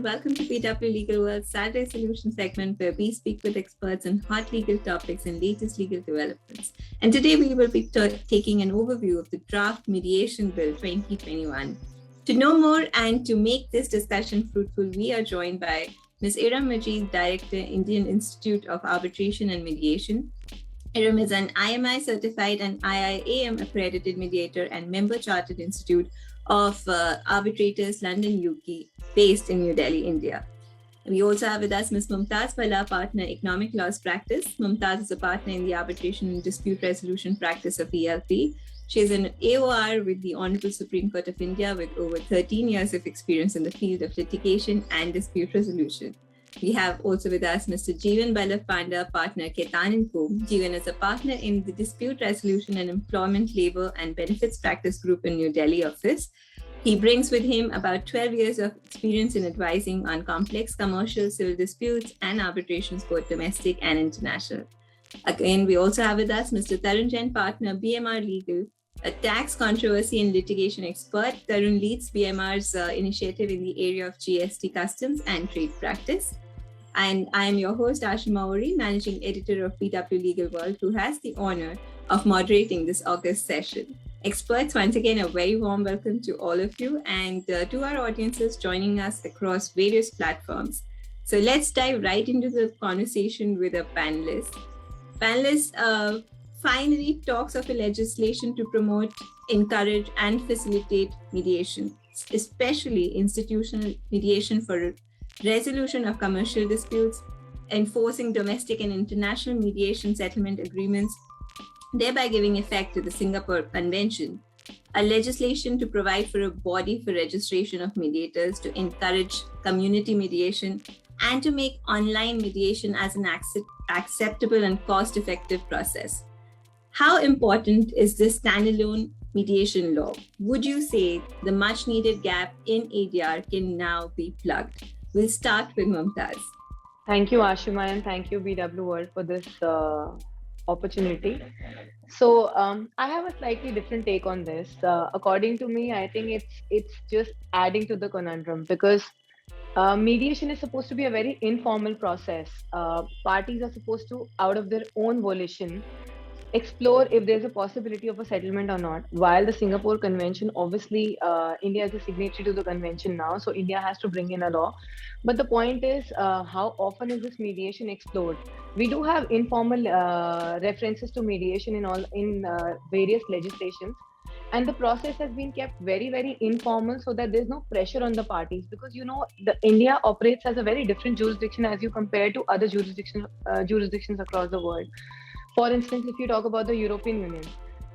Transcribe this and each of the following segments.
Welcome to PW Legal World's Saturday Solution segment where we speak with experts on hot legal topics and latest legal developments. And today we will be taking an overview of the Draft Mediation Bill 2021. To know more and to make this discussion fruitful, we are joined by Ms. Iram Majid, Director, Indian Institute of Arbitration and Mediation. Iram is an IMI certified and IIAM accredited mediator and member chartered institute of Arbitrators London, UK, based in New Delhi, India. We also have with us Ms. Mumtaz Bala, partner economic laws practice. Mumtaz is a partner in the arbitration and dispute resolution practice of ELP. She is an AOR with the Honorable Supreme Court of India with over 13 years of experience in the field of litigation and dispute resolution. We have also with us Mr. Jeevan Ballabh Panda, partner Ketan & Co. Jeevan is a partner in the Dispute Resolution and Employment, Labour and Benefits Practice Group in New Delhi office. He brings with him about 12 years of experience in advising on complex commercial civil disputes and arbitrations, both domestic and international. Again, we also have with us Mr. Tarun Jain, partner BMR Legal, a tax controversy and litigation expert. Tarun leads BMR's initiative in the area of GST customs and trade practice. And I am your host, Ashima Ori, managing editor of PW Legal World, who has the honor of moderating this August session. Experts, once again, a very warm welcome to all of you and to our audiences joining us across various platforms. So let's dive right into the conversation with our panelists. Panelists, finally talks of a legislation to promote, encourage and facilitate mediation, especially institutional mediation for resolution of commercial disputes, enforcing domestic and international mediation settlement agreements, thereby giving effect to the Singapore Convention, a legislation to provide for a body for registration of mediators to encourage community mediation and to make online mediation as an acceptable and cost-effective process. How important is this standalone mediation law? Would you say the much-needed gap in ADR can now be plugged? We'll start with Mumtaz. Thank you, Ashima, and thank you, BW World, for this opportunity. So I have a slightly different take on this. According to me, I think it's just adding to the conundrum because mediation is supposed to be a very informal process. Parties are supposed to, out of their own volition, explore if there's a possibility of a settlement or not. While the Singapore Convention, obviously, India is a signatory to the convention now, so India has to bring in a law. But the point is, how often is this mediation explored? We do have informal references to mediation in various legislations, and the process has been kept very, very informal so that there's no pressure on the parties because the India operates as a very different jurisdiction as you compare to other jurisdictions across the world. For instance, if you talk about the European Union,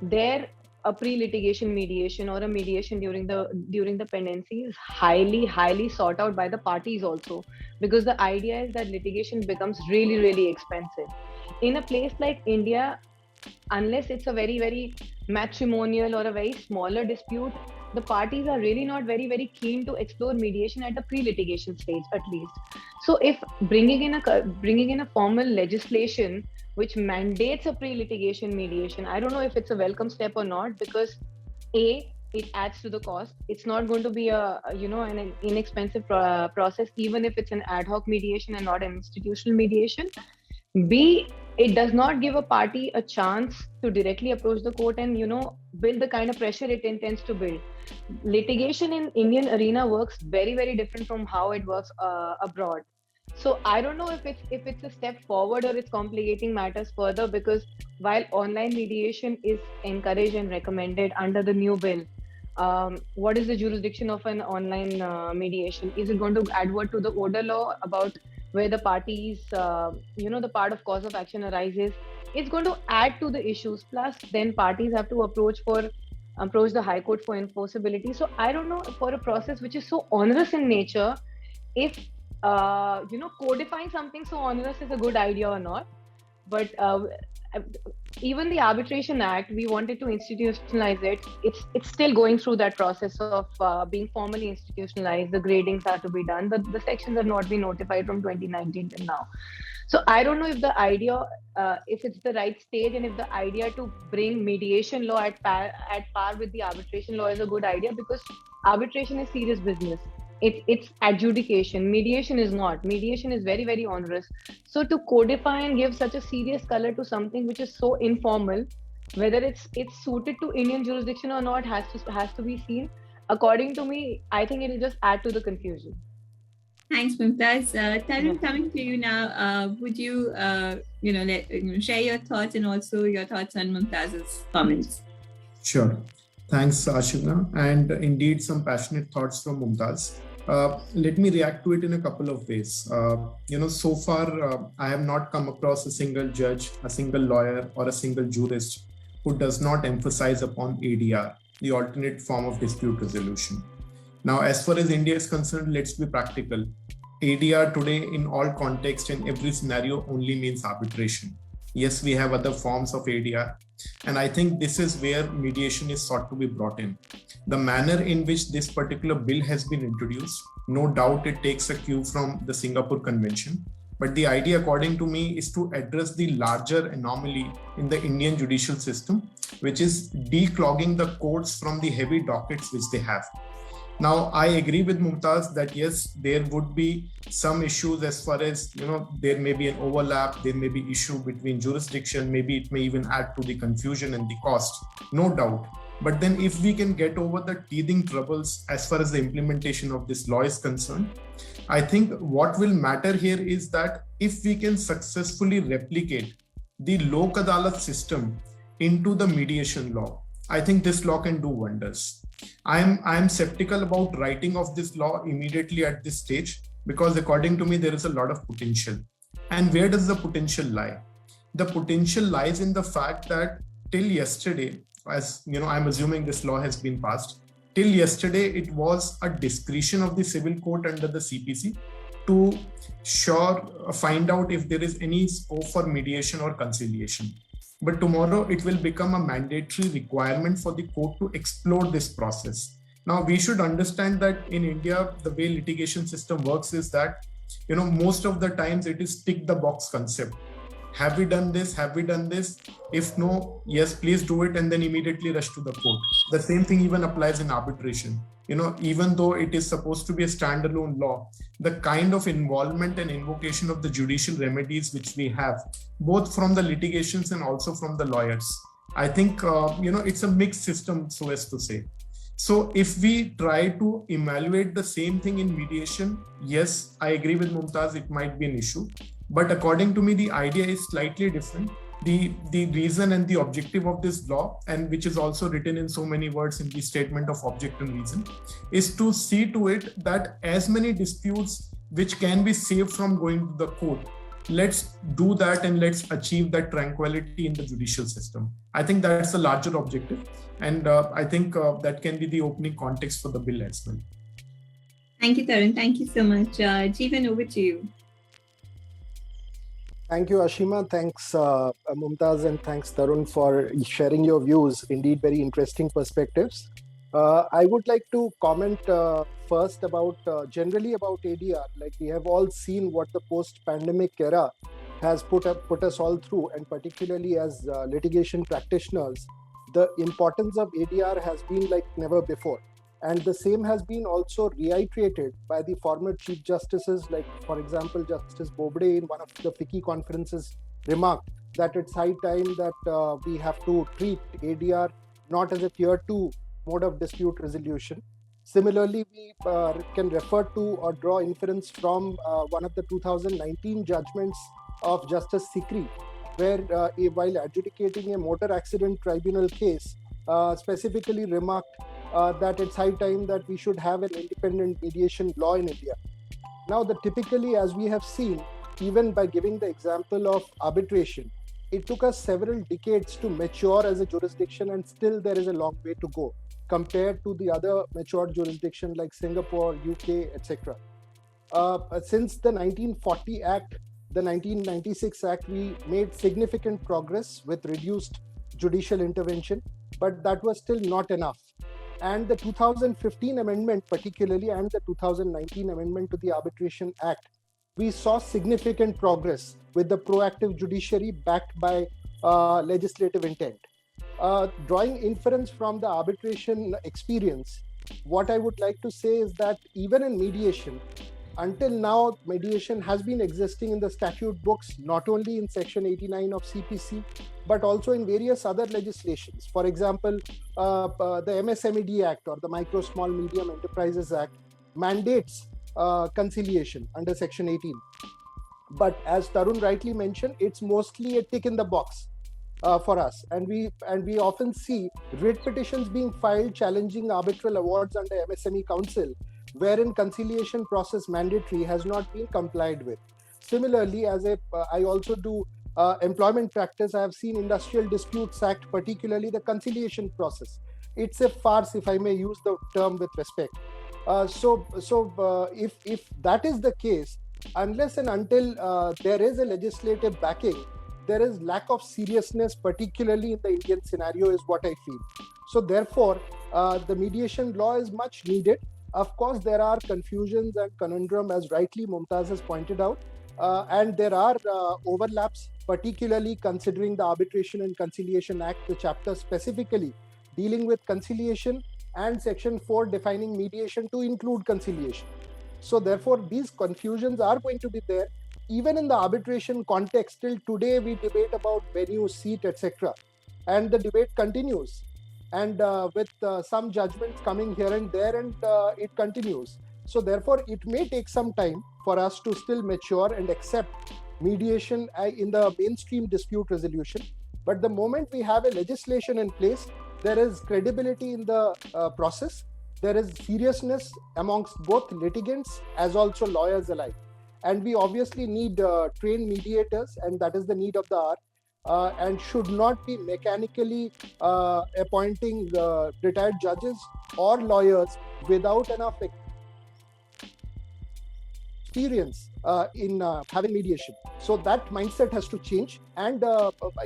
there a pre-litigation mediation or a mediation during the pendency is highly sought out by the parties also, because the idea is that litigation becomes really, really expensive. In a place like India, unless it's a very, very matrimonial or a very smaller dispute, the parties are really not very, very keen to explore mediation at the pre-litigation stage, at least. So if bringing in a formal legislation which mandates a pre-litigation mediation, I don't know if it's a welcome step or not, because A, it adds to the cost. It's not going to be an inexpensive process, even if it's an ad hoc mediation and not an institutional mediation. B, it does not give a party a chance to directly approach the court and build the kind of pressure it intends to build. Litigation in Indian arena works very, very different from how it works abroad. So I don't know if it's a step forward or it's complicating matters further, because while online mediation is encouraged and recommended under the new bill, what is the jurisdiction of an online mediation? Is it going to advert to the older law about where the parties, the part of cause of action arises? It's going to add to the issues. Plus, then parties have to approach the High Court for enforceability. So I don't know, for a process which is so onerous in nature, if codifying something so onerous is a good idea or not. But even the Arbitration Act, we wanted to institutionalize it. It's still going through that process of being formally institutionalized. The gradings are to be done. The sections have not been notified from 2019 till now. So I don't know if the idea, if it's the right stage, and if the idea to bring mediation law at par with the arbitration law is a good idea, because arbitration is serious business. it's adjudication. Mediation is not. Mediation is very, very onerous. So to codify and give such a serious color to something which is so informal, whether it's suited to Indian jurisdiction or not has to be seen. According to me, I think it will just add to the confusion. Thanks, Mumtaz. Tarun, coming to you now, would you, share your thoughts and also your thoughts on Mumtaz's comments? Sure. Thanks, Ashina. And indeed, some passionate thoughts from Mumtaz. Let me react to it in a couple of ways. So far, I have not come across a single judge, a single lawyer, or a single jurist who does not emphasize upon ADR, the alternate form of dispute resolution. Now, as far as India is concerned, let's be practical. ADR today, in all context and every scenario, only means arbitration. Yes, we have other forms of ADR. And I think this is where mediation is sought to be brought in. The manner in which this particular bill has been introduced, no doubt it takes a cue from the Singapore Convention. But the idea, according to me, is to address the larger anomaly in the Indian judicial system, which is declogging the courts from the heavy dockets which they have. Now, I agree with Mumtaz that yes, there would be some issues as far as, there may be an overlap, there may be issue between jurisdiction, maybe it may even add to the confusion and the cost, no doubt. But then if we can get over the teething troubles as far as the implementation of this law is concerned, I think what will matter here is that if we can successfully replicate the Lok Adalat system into the mediation law, I think this law can do wonders. I am skeptical about writing of this law immediately at this stage because according to me, there is a lot of potential. And where does the potential lie? The potential lies in the fact that till yesterday, as I'm assuming this law has been passed, till yesterday, it was a discretion of the civil court under the CPC to find out if there is any scope for mediation or conciliation. But tomorrow it will become a mandatory requirement for the court to explore this process. Now we should understand that in India, the way litigation system works is that, most of the times it is tick the box concept. Have we done this? Have we done this? If no, yes, please do it and then immediately rush to the court. The same thing even applies in arbitration. Even though it is supposed to be a standalone law, the kind of involvement and invocation of the judicial remedies which we have, both from the litigations and also from the lawyers, I think, it's a mixed system, so as to say. So if we try to evaluate the same thing in mediation, yes, I agree with Mumtaz, it might be an issue. But according to me, the idea is slightly different. The reason and the objective of this law, and which is also written in so many words in the statement of object and reason, is to see to it that as many disputes which can be saved from going to the court, let's do that and let's achieve that tranquility in the judicial system. I think that's the larger objective. And I think that can be the opening context for the bill as well. Thank you, Tarun. Thank you so much. Jeevan, over to you. Thank you, Ashima. Thanks, Mumtaz, and thanks, Tarun, for sharing your views. Indeed, very interesting perspectives. I would like to comment first about generally about ADR. Like we have all seen what the post-pandemic era has put us all through, and particularly as litigation practitioners, the importance of ADR has been like never before. And the same has been also reiterated by the former Chief Justices, like, for example, Justice Bobde in one of the FICCI conferences remarked that it's high time that we have to treat ADR not as a tier 2 mode of dispute resolution. Similarly, we can refer to or draw inference from one of the 2019 judgments of Justice Sikri, where while adjudicating a motor accident tribunal case, specifically remarked that it's high time that we should have an independent mediation law in India. Now, typically, as we have seen, even by giving the example of arbitration, it took us several decades to mature as a jurisdiction, and still there is a long way to go compared to the other matured jurisdictions like Singapore, UK, etc. Since the 1940 Act, the 1996 Act, we made significant progress with reduced judicial intervention, but that was still not enough. And the 2015 amendment particularly, and the 2019 amendment to the Arbitration Act, we saw significant progress with the proactive judiciary backed by legislative intent. Drawing inference from the arbitration experience, what I would like to say is that even in mediation, until now, mediation has been existing in the statute books, not only in Section 89 of CPC, but also in various other legislations. For example, the MSMED Act or the Micro, Small, Medium Enterprises Act mandates conciliation under Section 18. But as Tarun rightly mentioned, it's mostly a tick in the box for us. And we often see writ petitions being filed challenging arbitral awards under MSME Council, wherein conciliation process mandatory has not been complied with. Similarly, I also do employment practice, I have seen Industrial Disputes Act, particularly the conciliation process. It's a farce, if I may use the term with respect. So if that is the case, unless and until there is a legislative backing, there is lack of seriousness, particularly in the Indian scenario, is what I feel. So therefore, the mediation law is much needed. Of course, there are confusions and conundrum, as rightly Mumtaz has pointed out, and there are overlaps, particularly considering the Arbitration and Conciliation Act, the chapter specifically dealing with conciliation, and Section 4 defining mediation to include conciliation. So therefore, these confusions are going to be there. Even in the arbitration context, till today, we debate about venue, seat, etc. And the debate continues. And with some judgments coming here and there, and it continues. So therefore, it may take some time for us to still mature and accept mediation in the mainstream dispute resolution. But the moment we have a legislation in place, there is credibility in the process. There is seriousness amongst both litigants as also lawyers alike. And we obviously need trained mediators, and that is the need of the hour. And should not be mechanically appointing retired judges or lawyers without enough experience in having mediation. So that mindset has to change. And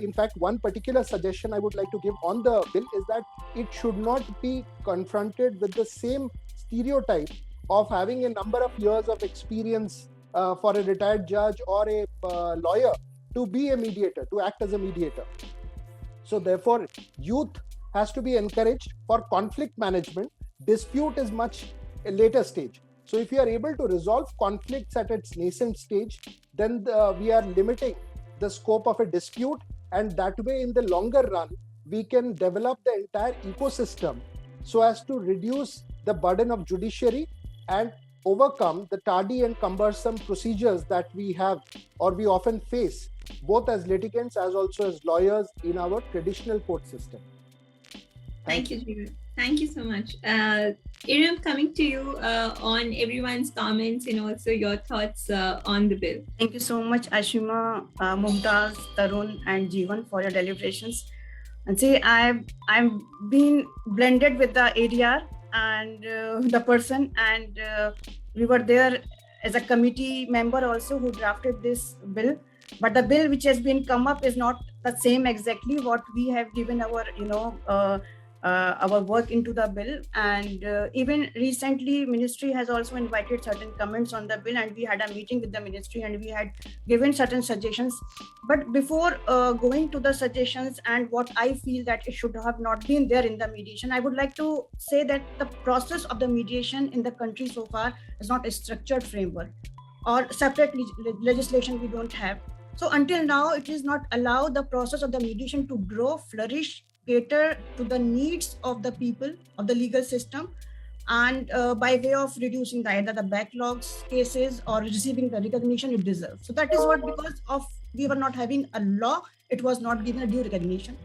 in fact, one particular suggestion I would like to give on the bill is that it should not be confronted with the same stereotype of having a number of years of experience for a retired judge or a lawyer to be a mediator, to act as a mediator. So therefore, youth has to be encouraged for conflict management. Dispute is much a later stage. So if you are able to resolve conflicts at its nascent stage, then we are limiting the scope of a dispute. And that way, in the longer run, we can develop the entire ecosystem so as to reduce the burden of judiciary and overcome the tardy and cumbersome procedures that we have or we often face, both as litigants as also as lawyers in our traditional court system. Thank you, Jeevan. Thank you so much. Iram, coming to you on everyone's comments and also your thoughts on the bill. Thank you so much, Ashima, Mumtaz, Tarun, and Jeevan for your deliberations. And see, I've been blended with the ADR and the person, and we were there as a committee member also who drafted this bill. But the bill which has been come up is not the same exactly what we have given our, our work into the bill. And even recently, ministry has also invited certain comments on the bill, and we had a meeting with the ministry and we had given certain suggestions. But before going to the suggestions and what I feel that it should have not been there in the mediation, I would like to say that the process of the mediation in the country so far is not a structured framework or separate legislation we don't have. So until now, it is not allowed the process of the mediation to grow, flourish, cater to the needs of the people, of the legal system, and by way of reducing either the backlogs cases or receiving the recognition it deserves. So that is what, because of we were not having a law, it was not given a due recognition.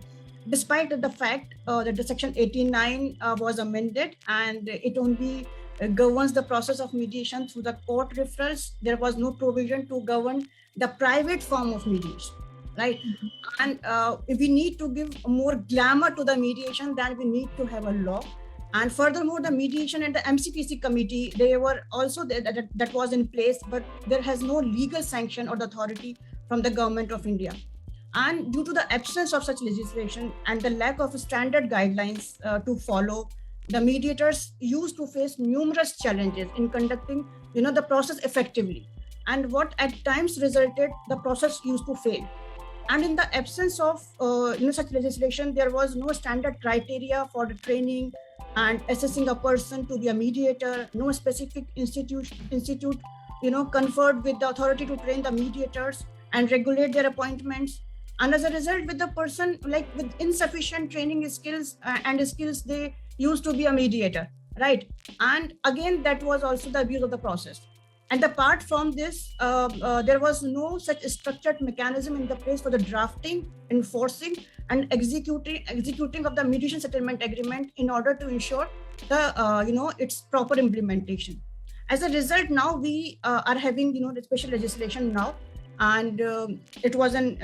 Despite the fact that the Section 89 was amended and it only governs the process of mediation through the court referrals, there was no provision to govern the private form of mediation, right? And if we need to give more glamour to the mediation, then we need to have a law. And furthermore, the mediation and the MCPC committee, they were also that was in place, but there has no legal sanction or the authority from the government of India. And due to the absence of such legislation and the lack of standard guidelines to follow, the mediators used to face numerous challenges in conducting, the process effectively. And what at times resulted, the process used to fail. And in the absence of such legislation, there was no standard criteria for the training and assessing a person to be a mediator. No specific institute, conferred with the authority to train the mediators and regulate their appointments. And as a result, with the person like with insufficient training skills they used to be a mediator, right? And again, that was also the abuse of the process. And apart from this, there was no such structured mechanism in the place for the drafting, enforcing, and executing of the mediation settlement agreement in order to ensure the its proper implementation. As a result, now we are having the special legislation now, and it was an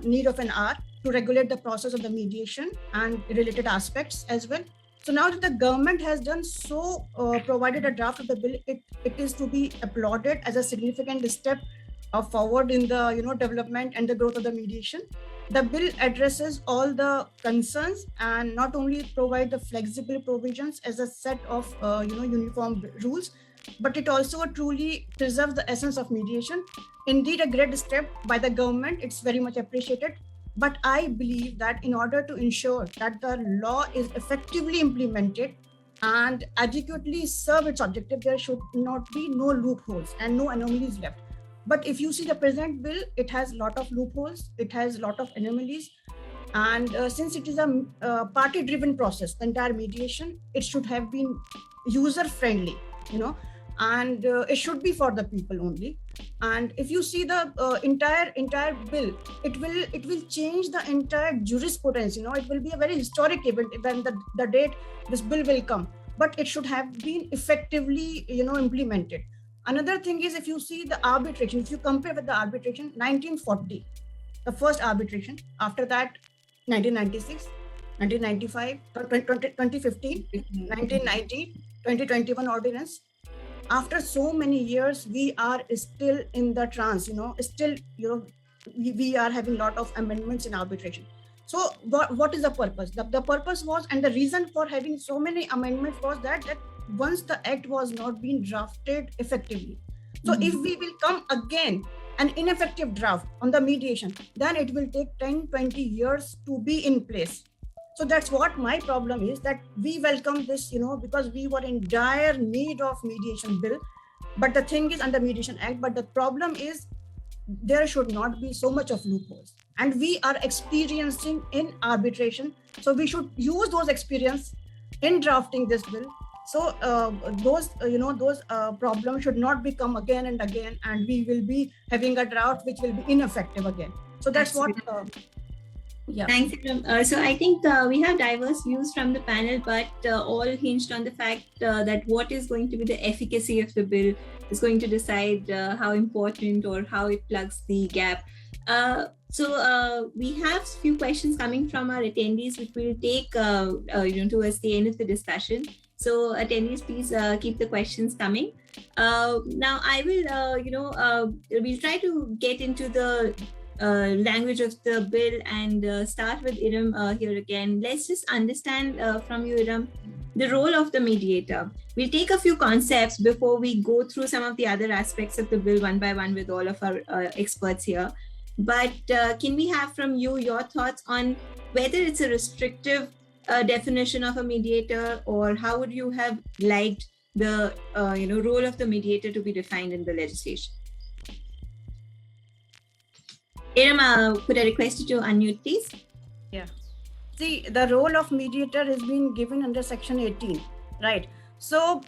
need of an hour to regulate the process of the mediation and related aspects as well. So now that the government has done so, provided a draft of the bill, it is to be applauded as a significant step forward in the development and the growth of the mediation. The bill addresses all the concerns and not only provide the flexible provisions as a set of uniform rules, but it also truly preserves the essence of mediation. Indeed, a great step by the government. It's very much appreciated. But I believe that in order to ensure that the law is effectively implemented and adequately serve its objective, there should not be no loopholes and no anomalies left. But if you see the present bill, it has a lot of loopholes, it has a lot of anomalies. And since it is a party-driven process, the entire mediation, it should have been user-friendly, and it should be for the people only. And if you see the entire bill, it will change the entire jurisprudence. It will be a very historic event when the date this bill will come. But it should have been effectively implemented. Another thing is, if you see the arbitration, if you compare with the arbitration, 1940, the first arbitration. After that, 1996, 1995, 2015, 1990, 2021 ordinance. After so many years, we are still in the trance, still, we are having a lot of amendments in arbitration. So what is the purpose? The purpose was, and the reason for having so many amendments was that once the act was not being drafted effectively. So if we will come again an ineffective draft on the mediation, then it will take 10, 20 years to be in place. So that's what my problem is, that we welcome this, because we were in dire need of mediation bill. But the thing is under Mediation Act, but the problem is there should not be so much of loopholes. And we are experiencing in arbitration. So we should use those experience in drafting this bill. So those problems should not become again and again, and we will be having a draft which will be ineffective again. So that's Absolutely. Yeah. Thanks, Ikram. So I think we have diverse views from the panel, but all hinged on the fact that what is going to be the efficacy of the bill is going to decide how important or how it plugs the gap. So we have a few questions coming from our attendees, which we'll take towards the end of the discussion. So attendees, please keep the questions coming. Now I will, we'll try to get into the language of the bill and start with Iram here again. Let's just understand from you, Iram, the role of the mediator. We'll take a few concepts before we go through some of the other aspects of the bill one by one with all of our experts here. But can we have from you your thoughts on whether it's a restrictive definition of a mediator, or how would you have liked the role of the mediator to be defined in the legislation? Iram, could I request you to unmute, please? Yeah. See, the role of mediator has been given under Section 18, right? So,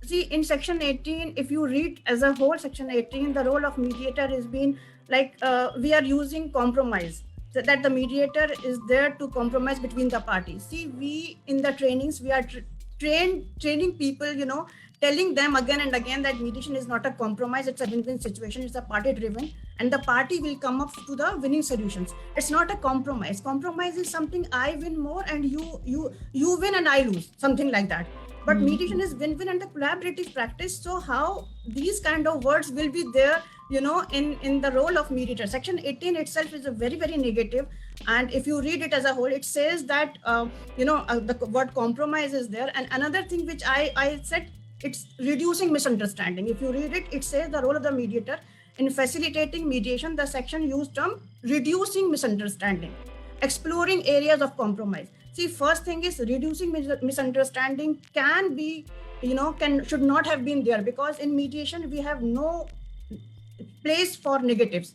see, in Section 18, if you read as a whole, Section 18, the role of mediator has been like we are using compromise. So that the mediator is there to compromise between the parties. See, we in the trainings, we are training people, telling them again and again that mediation is not a compromise, it's a win-win situation, it's a party-driven, and the party will come up to the winning solutions. It's not a compromise. Compromise is something I win more and you win and I lose, something like that. But mediation is win-win and the collaborative practice. So how these kind of words will be there, in the role of mediator. Section 18 itself is a very, very negative. And if you read it as a whole, it says that, the word compromise is there. And another thing which I said, it's reducing misunderstanding. If you read it, it says the role of the mediator in facilitating mediation. The section used term reducing misunderstanding, exploring areas of compromise. See, first thing is reducing misunderstanding can be, should not have been there, because in mediation we have no place for negatives.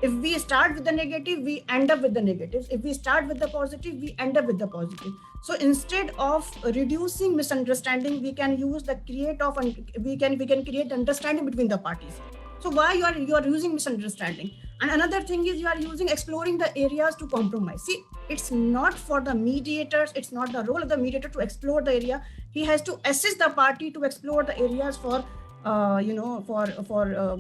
If we start with the negative, we end up with the negatives. If we start with the positive, we end up with the positive. So instead of reducing misunderstanding, we can use the we can create understanding between the parties. So why you are using misunderstanding? And another thing is you are using exploring the areas to compromise. See, it's not for the mediators. It's not the role of the mediator to explore the area. He has to assist the party to explore the areas for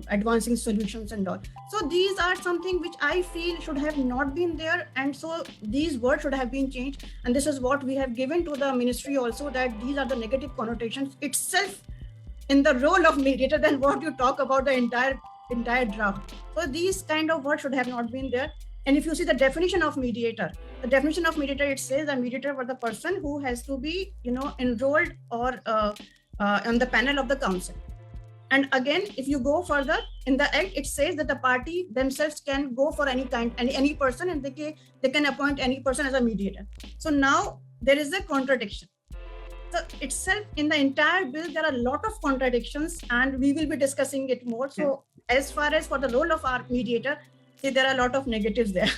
advancing solutions and all. So these are something which I feel should have not been there, and so these words should have been changed. And this is what we have given to the ministry also, that these are the negative connotations itself in the role of mediator than what you talk about the entire draft. So these kind of words should have not been there. And if you see the definition of mediator, it says a mediator was the person who has to be enrolled or on the panel of the council. And again, if you go further in the act, it says that the party themselves can go for any person, and they can appoint any person as a mediator. So now there is a contradiction. So itself in the entire bill, there are a lot of contradictions, and we will be discussing it more. So as far as for the role of our mediator, see, there are a lot of negatives there.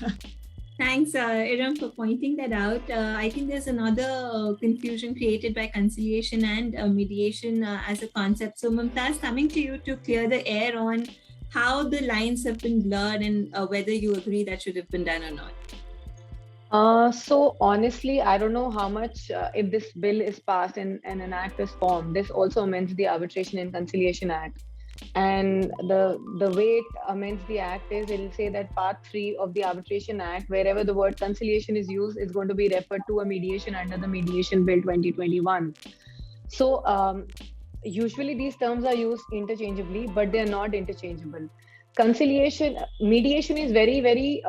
Thanks, Iram, for pointing that out. I think there's another confusion created by conciliation and mediation as a concept. So, Mumtaz, coming to you to clear the air on how the lines have been blurred and whether you agree that should have been done or not. So honestly, I don't know how much, if this bill is passed and an act is formed, this also amends the Arbitration and Conciliation Act. And the way it amends the act is, it'll say that part 3 of the Arbitration Act, wherever the word conciliation is used, is going to be referred to a mediation under the Mediation Bill 2021. So usually these terms are used interchangeably, but they're not interchangeable. Mediation is very, very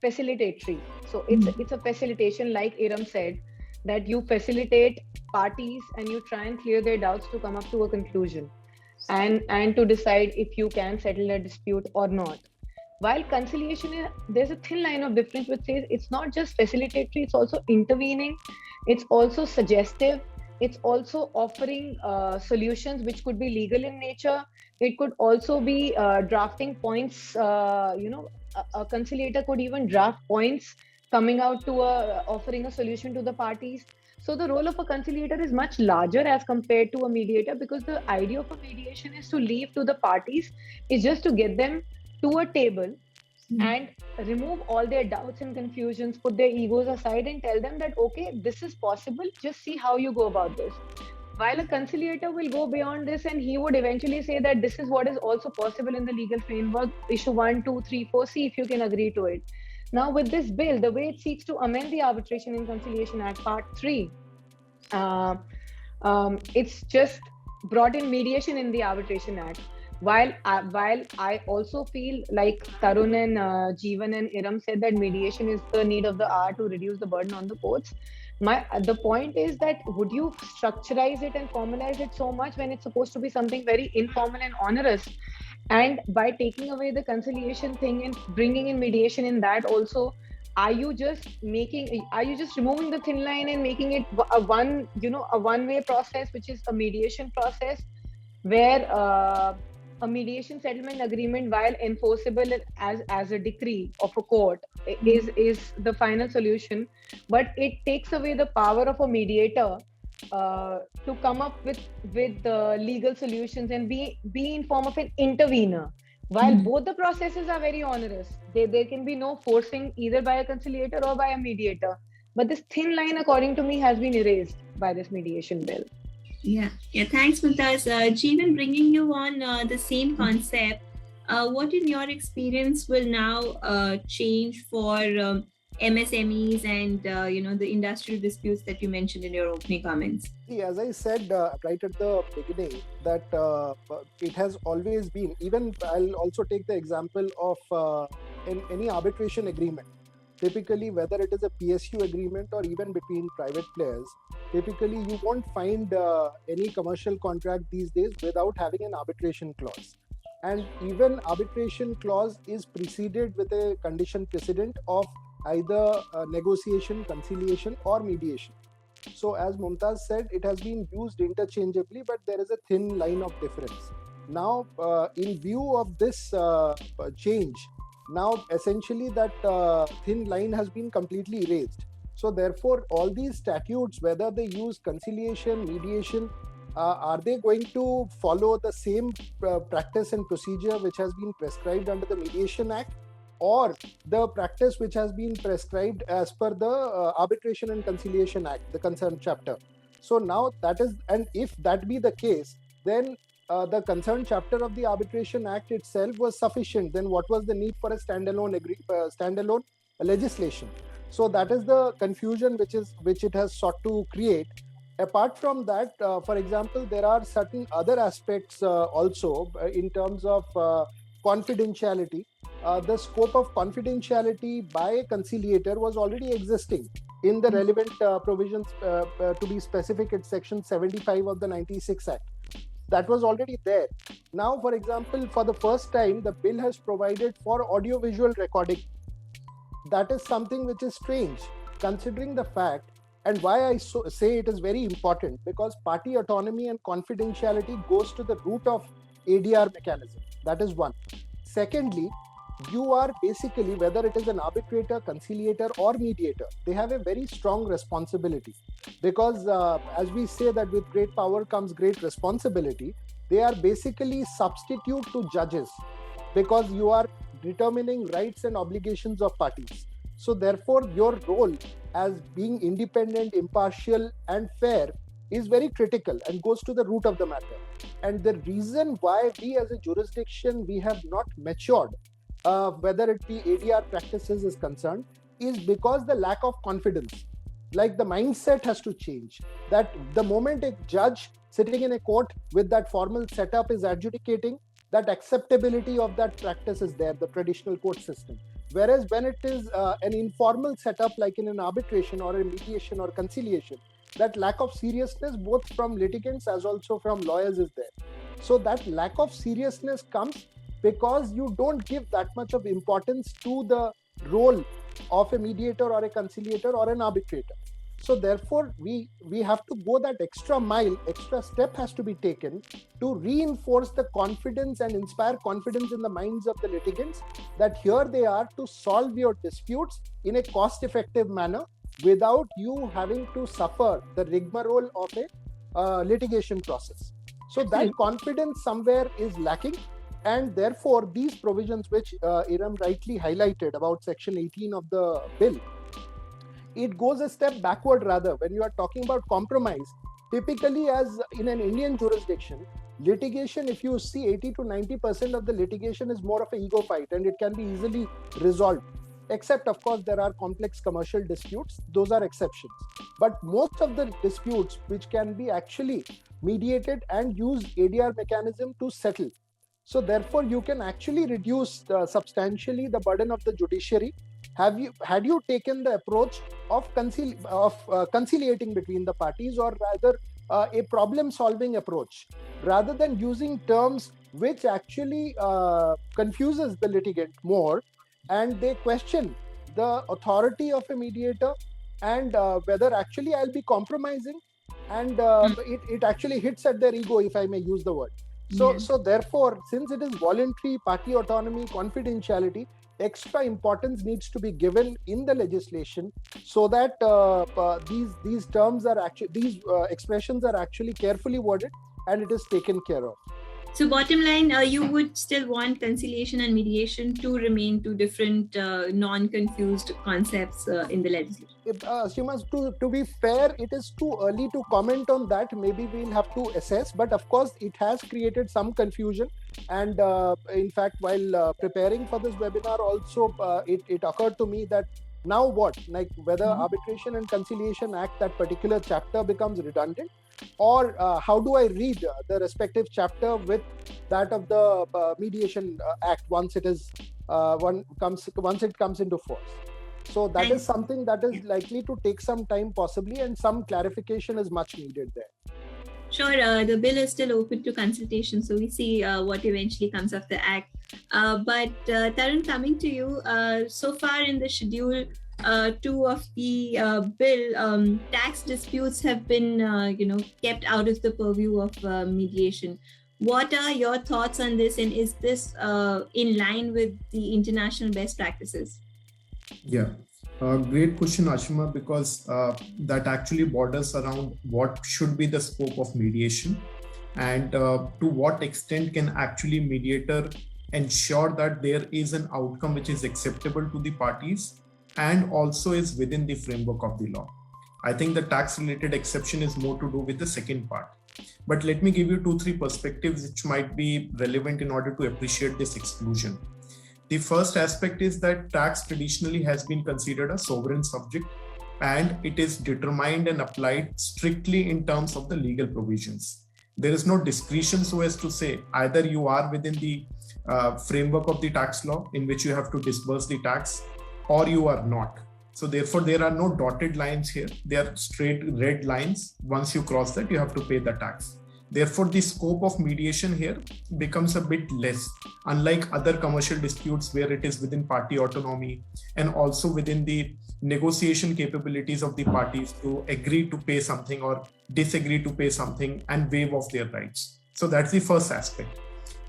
facilitatory. So it's a facilitation, like Iram said, that you facilitate parties and you try and clear their doubts to come up to a conclusion and to decide if you can settle a dispute or not. While conciliation, there's a thin line of difference which says it's not just facilitatory, it's also intervening, it's also suggestive, it's also offering solutions which could be legal in nature. It could also be drafting points, a conciliator could even draft points coming out to offering a solution to the parties. So the role of a conciliator is much larger as compared to a mediator, because the idea of a mediation is to leave to the parties, is just to get them to a table and remove all their doubts and confusions, put their egos aside and tell them that, okay, this is possible, just see how you go about this. While a conciliator will go beyond this, and he would eventually say that this is what is also possible in the legal framework, issue 1, 2, 3, 4, see if you can agree to it. Now, with this bill, the way it seeks to amend the Arbitration and Conciliation Act, Part 3, it's just brought in mediation in the Arbitration Act. While I also feel like Tarun and Jeevan and Iram said that mediation is the need of the hour to reduce the burden on the courts. The point is that, would you structurize it and formalize it so much when it's supposed to be something very informal and onerous? And by taking away the conciliation thing and bringing in mediation in that also, are you just removing the thin line and making it a one-way process, which is a mediation process, where a mediation settlement agreement, while enforceable as a decree of a court, is the final solution, but it takes away the power of a mediator to come up with legal solutions and be in form of an intervener. While both the processes are very onerous, there can be no forcing either by a conciliator or by a mediator. But this thin line, according to me, has been erased by this mediation bill. Yeah. Thanks, Mumtaz. Jeevan, bringing you on the same concept, what in your experience will now change for MSMEs and the industrial disputes that you mentioned in your opening comments? As I said right at the beginning, that it has always been, even I'll also take the example of in any arbitration agreement. Typically, whether it is a PSU agreement or even between private players, typically you won't find any commercial contract these days without having an arbitration clause. And even arbitration clause is preceded with a condition precedent of either negotiation, conciliation, or mediation. So as Mumtaz said, it has been used interchangeably, but there is a thin line of difference. Now, in view of this change, now essentially that thin line has been completely erased. So therefore, all these statutes, whether they use conciliation, mediation, are they going to follow the same practice and procedure which has been prescribed under the Mediation Act, or the practice which has been prescribed as per the Arbitration and Conciliation Act, the concerned chapter? So now that is, and if that be the case, then the concerned chapter of the Arbitration Act itself was sufficient. Then what was the need for a standalone legislation? So that is the confusion which it has sought to create. Apart from that, for example, there are certain other aspects also in terms of confidentiality. The scope of confidentiality by a conciliator was already existing in the relevant provisions, to be specific, it's section 75 of the 96 Act. That was already there. Now, for example, for the first time, the bill has provided for audiovisual recording. That is something which is strange, considering the fact, and why I say it is very important, because party autonomy and confidentiality goes to the root of ADR mechanism. That is one. Secondly, you are basically, whether it is an arbitrator, conciliator, or mediator, they have a very strong responsibility, because as we say that with great power comes great responsibility, they are basically substitute to judges, because you are determining rights and obligations of parties. So therefore, your role as being independent, impartial, and fair is very critical and goes to the root of the matter. And the reason why we as a jurisdiction, we have not matured, whether it be ADR practices is concerned, is because the lack of confidence. Like the mindset has to change. That the moment a judge sitting in a court with that formal setup is adjudicating, that acceptability of that practice is there, the traditional court system. Whereas when it is an informal setup like in an arbitration or a mediation or conciliation, that lack of seriousness both from litigants as also from lawyers is there. So that lack of seriousness comes because you don't give that much of importance to the role of a mediator or a conciliator or an arbitrator. So therefore, we have to go that extra mile, extra step has to be taken to reinforce the confidence and inspire confidence in the minds of the litigants that here they are to solve your disputes in a cost-effective manner without you having to suffer the rigmarole of a litigation process. So that confidence somewhere is lacking. And therefore, these provisions which Iram rightly highlighted about Section 18 of the bill, it goes a step backward rather. When you are talking about compromise, typically as in an Indian jurisdiction, litigation, if you see 80 to 90% of the litigation is more of an ego fight and it can be easily resolved. Except, of course, there are complex commercial disputes. Those are exceptions. But most of the disputes which can be actually mediated and use ADR mechanism to settle. So therefore, you can actually reduce substantially the burden of the judiciary. Had you taken the approach of conciliating between the parties, or rather a problem-solving approach, rather than using terms which actually confuses the litigant more, and they question the authority of a mediator and whether actually I'll be compromising, and it actually hits at their ego, if I may use the word. So therefore, since it is voluntary, party autonomy, confidentiality, extra importance needs to be given in the legislation so that these terms are actually, these expressions are actually carefully worded and it is taken care of. So bottom line, you would still want conciliation and mediation to remain two different non-confused concepts in the legislation. Shimas, to be fair, it is too early to comment on that. Maybe we'll have to assess, but of course it has created some confusion. And in fact, while preparing for this webinar also, it occurred to me that now what, like whether Arbitration and Conciliation Act, that particular chapter becomes redundant, or how do I read the respective chapter with that of the Mediation Act once it is once it comes into force. So that is something that is likely to take some time possibly, and some clarification is much needed there. Sure, the bill is still open to consultation, so we see what eventually comes of the act. But Tarun, coming to you, so far in the schedule, 2 of the bill, tax disputes have been, kept out of the purview of mediation. What are your thoughts on this, and is this in line with the international best practices? Yeah, great question, Ashima, because that actually borders around what should be the scope of mediation, and to what extent can actually mediator ensure that there is an outcome which is acceptable to the parties and also is within the framework of the law. I think the tax related exception is more to do with the second part. But let me give you 2-3 perspectives which might be relevant in order to appreciate this exclusion. The first aspect is that tax traditionally has been considered a sovereign subject, and it is determined and applied strictly in terms of the legal provisions. There is no discretion so as to say either you are within the framework of the tax law in which you have to disburse the tax, or you are not. So therefore, there are no dotted lines here. They are straight red lines. Once you cross that, you have to pay the tax. Therefore, the scope of mediation here becomes a bit less, unlike other commercial disputes where it is within party autonomy and also within the negotiation capabilities of the parties to agree to pay something or disagree to pay something and waive off their rights. So that's the first aspect.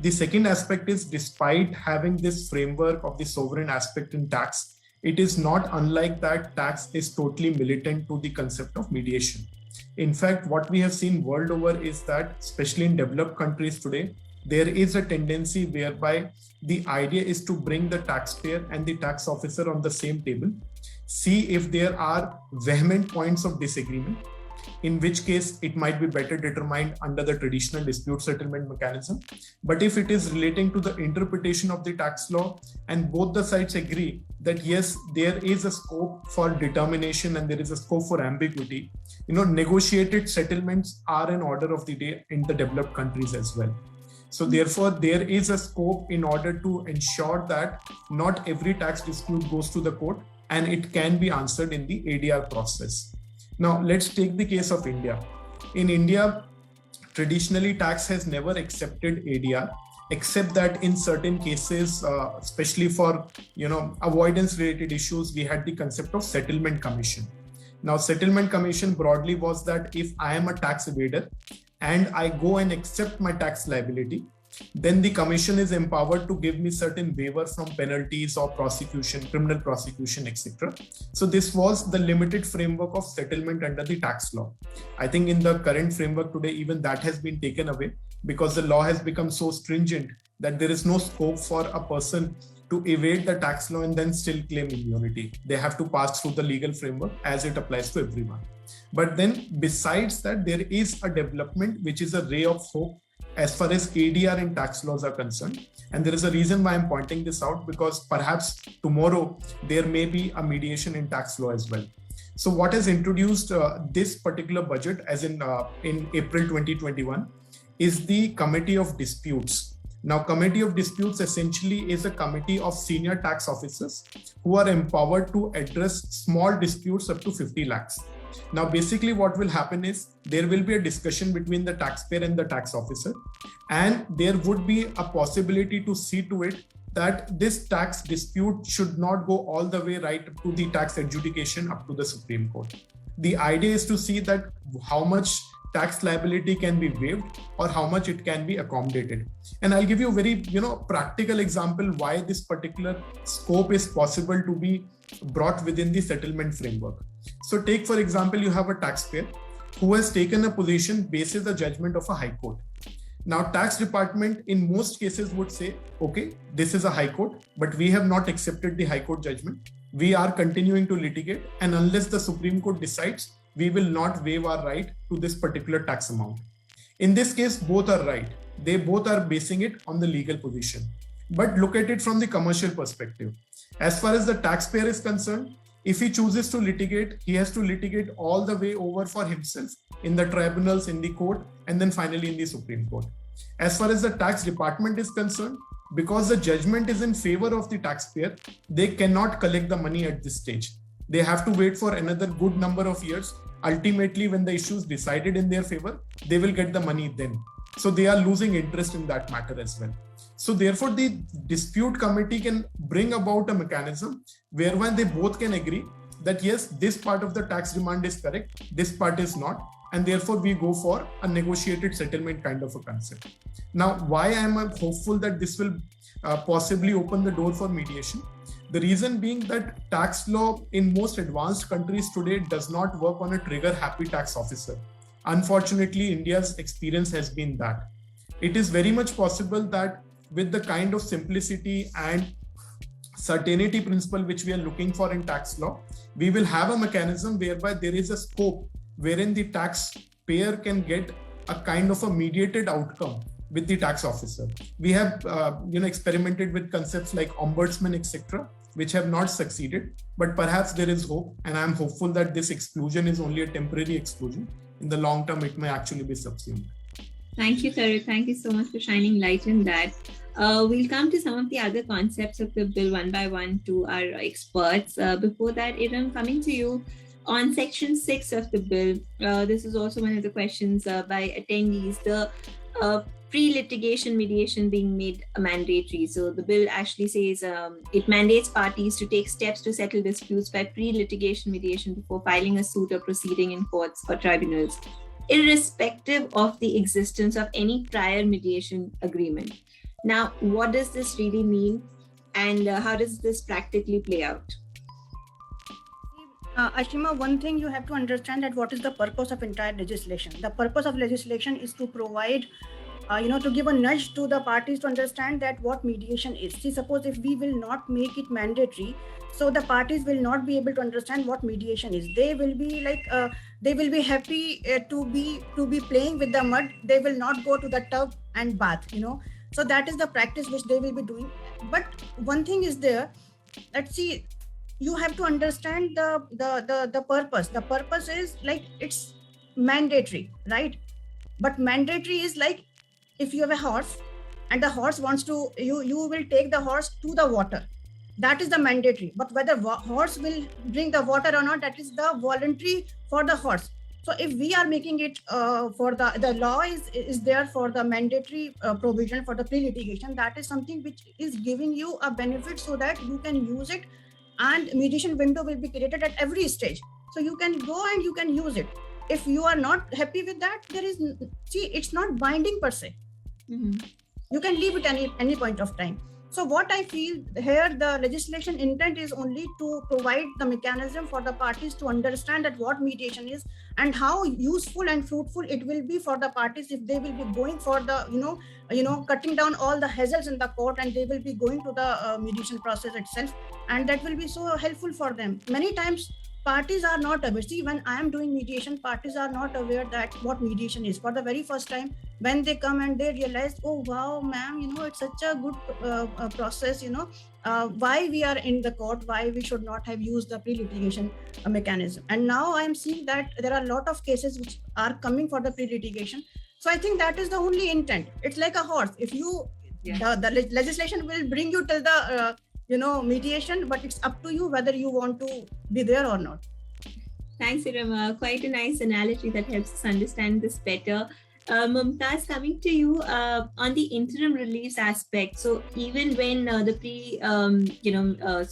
The second aspect is, despite having this framework of the sovereign aspect in tax, it is not unlike that tax is totally militant to the concept of mediation. In fact, what we have seen world over is that, especially in developed countries today, there is a tendency whereby the idea is to bring the taxpayer and the tax officer on the same table, see if there are vehement points of disagreement, in which case it might be better determined under the traditional dispute settlement mechanism. But if it is relating to the interpretation of the tax law and both the sides agree that yes, there is a scope for determination and there is a scope for ambiguity, negotiated settlements are an order of the day in the developed countries as well. So therefore, there is a scope in order to ensure that not every tax dispute goes to the court and it can be answered in the ADR process. Now, let's take the case of India. In India, traditionally, tax has never accepted ADR, except that in certain cases, especially for avoidance-related issues, we had the concept of settlement commission. Now, settlement commission broadly was that if I am a tax evader and I go and accept my tax liability, then the commission is empowered to give me certain waiver from penalties or prosecution, criminal prosecution, etc. So this was the limited framework of settlement under the tax law. I think in the current framework today, even that has been taken away because the law has become so stringent that there is no scope for a person to evade the tax law and then still claim immunity. They have to pass through the legal framework as it applies to everyone. But then besides that, there is a development which is a ray of hope as far as ADR and tax laws are concerned. And there is a reason why I'm pointing this out, because perhaps tomorrow there may be a mediation in tax law as well. So what has introduced this particular budget, as in April 2021, is the Committee of Disputes. Now, Committee of Disputes essentially is a committee of senior tax officers who are empowered to address small disputes up to 50 lakhs. Now, basically what will happen is there will be a discussion between the taxpayer and the tax officer, and there would be a possibility to see to it that this tax dispute should not go all the way right to the tax adjudication up to the Supreme Court. The idea is to see that how much tax liability can be waived or how much it can be accommodated. And I'll give you a very practical example why this particular scope is possible to be brought within the settlement framework. So take, for example, you have a taxpayer who has taken a position based on the judgment of a high court. Now, tax department in most cases would say, okay, this is a high court, but we have not accepted the high court judgment. We are continuing to litigate, and unless the Supreme Court decides, we will not waive our right to this particular tax amount. In this case, both are right. They both are basing it on the legal position. But look at it from the commercial perspective. As far as the taxpayer is concerned, if he chooses to litigate, he has to litigate all the way over for himself in the tribunals, in the court, and then finally in the Supreme Court. As far as the tax department is concerned, because the judgment is in favor of the taxpayer, they cannot collect the money at this stage. They have to wait for another good number of years. Ultimately, when the issue is decided in their favor, they will get the money then. So they are losing interest in that matter as well. So therefore, the dispute committee can bring about a mechanism whereby they both can agree that yes, this part of the tax demand is correct, this part is not, and therefore we go for a negotiated settlement kind of a concept. Now, why am I hopeful that this will possibly open the door for mediation? The reason being that tax law in most advanced countries today does not work on a trigger happy tax officer. Unfortunately, India's experience has been that. It is very much possible that with the kind of simplicity and certainty principle which we are looking for in tax law, we will have a mechanism whereby there is a scope wherein the taxpayer can get a kind of a mediated outcome with the tax officer. We have experimented with concepts like ombudsman, etc., which have not succeeded, but perhaps there is hope, and I'm hopeful that this exclusion is only a temporary exclusion. In the long term, it may actually be subsumed. Thank you, Tarun. Thank you so much for shining light on that. We'll come to some of the other concepts of the bill one by one to our experts. Before that, Iram, coming to you on Section 6 of the bill. This is also one of the questions by attendees. The pre-litigation mediation being made mandatory. So the bill actually says it mandates parties to take steps to settle disputes by pre-litigation mediation before filing a suit or proceeding in courts or tribunals, irrespective of the existence of any prior mediation agreement. Now, what does this really mean, and how does this practically play out? Ashima, one thing you have to understand that what is the purpose of entire legislation. The purpose of legislation is to provide to give a nudge to the parties to understand that what mediation is. See, suppose if we will not make it mandatory, so the parties will not be able to understand what mediation is. They will be happy to be playing with the mud. They will not go to the tub and bath, So that is the practice which they will be doing. But one thing is there. Let's see. You have to understand the purpose. The purpose is like it's mandatory, right? But mandatory is like, if you have a horse and the horse wants to, you will take the horse to the water. That is the mandatory. But whether horse will drink the water or not, that is the voluntary for the horse. So if we are making it for the law is there for the mandatory provision for the pre-litigation, that is something which is giving you a benefit so that you can use it, and mediation window will be created at every stage. So you can go and you can use it. If you are not happy with that, it's not binding per se. Mm-hmm. You can leave it any point of time. So what I feel here, the legislation intent is only to provide the mechanism for the parties to understand that what mediation is and how useful and fruitful it will be for the parties if they will be going for the, cutting down all the hassles in the court, and they will be going to the mediation process itself. And that will be so helpful for them. Many times, parties are not aware. See, when I am doing mediation, parties are not aware that what mediation is. For the very first time, when they come and they realize, oh wow, ma'am, it's such a good process, why we are in the court, why we should not have used the pre-litigation mechanism. And now I am seeing that there are a lot of cases which are coming for the pre-litigation. So I think that is the only intent. It's like a horse. If you, the legislation will bring you till the mediation, but it's up to you whether you want to be there or not. Thanks, Iram. Quite a nice analogy that helps us understand this better. Mumtaz, coming to you on the interim reliefs aspect. So even when the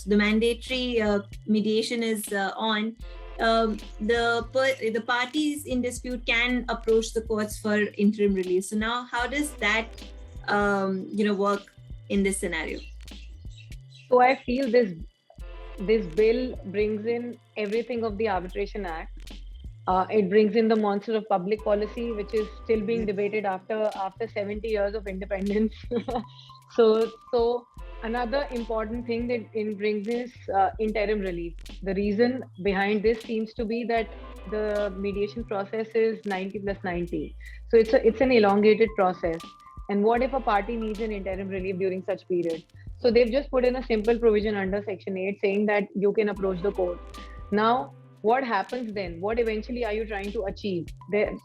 mandatory mediation is on, the parties in dispute can approach the courts for interim relief. So now, how does that work in this scenario? So I feel this bill brings in everything of the Arbitration Act. It brings in the monster of public policy, which is still being debated after 70 years of independence. So another important thing that it brings is interim relief. The reason behind this seems to be that the mediation process is 90 plus 90. So it's an elongated process. And what if a party needs an interim relief during such period? So they've just put in a simple provision under Section 8 saying that you can approach the court. Now, what happens then? What eventually are you trying to achieve?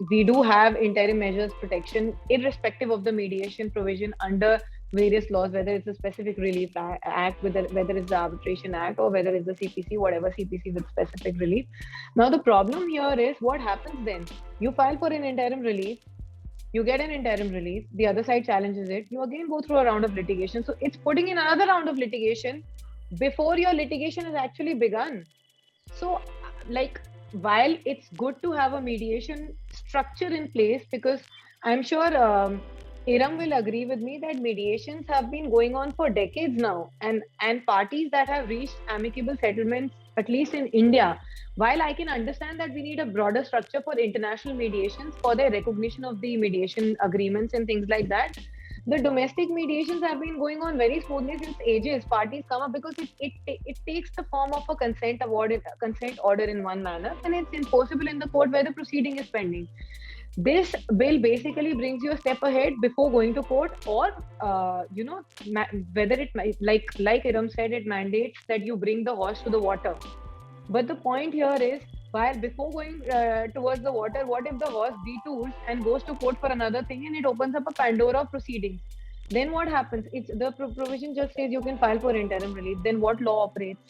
We do have interim measures protection irrespective of the mediation provision under various laws, whether it's a specific relief act, whether it's the Arbitration Act, or whether it's the CPC, whatever CPC with specific relief. Now, the problem here is what happens then? You file for an interim relief, you get an interim relief, the other side challenges it, you again go through a round of litigation. So it's putting in another round of litigation before your litigation has actually begun. So, like, while it's good to have a mediation structure in place, because I'm sure Iram will agree with me that mediations have been going on for decades now, and parties that have reached amicable settlements, at least in India. While I can understand that we need a broader structure for international mediations for the recognition of the mediation agreements and things like that, the domestic mediations have been going on very smoothly since ages. Parties come up because it takes the form of a consent order in one manner, and it's enforceable in the court where the proceeding is pending. This bill basically brings you a step ahead before going to court, or whether it like Iram said, it mandates that you bring the horse to the water. But the point here is, while before going towards the water, what if the horse detours and goes to court for another thing, and it opens up a Pandora of proceedings? Then what happens? It's the provision just says you can file for interim relief. Then what law operates?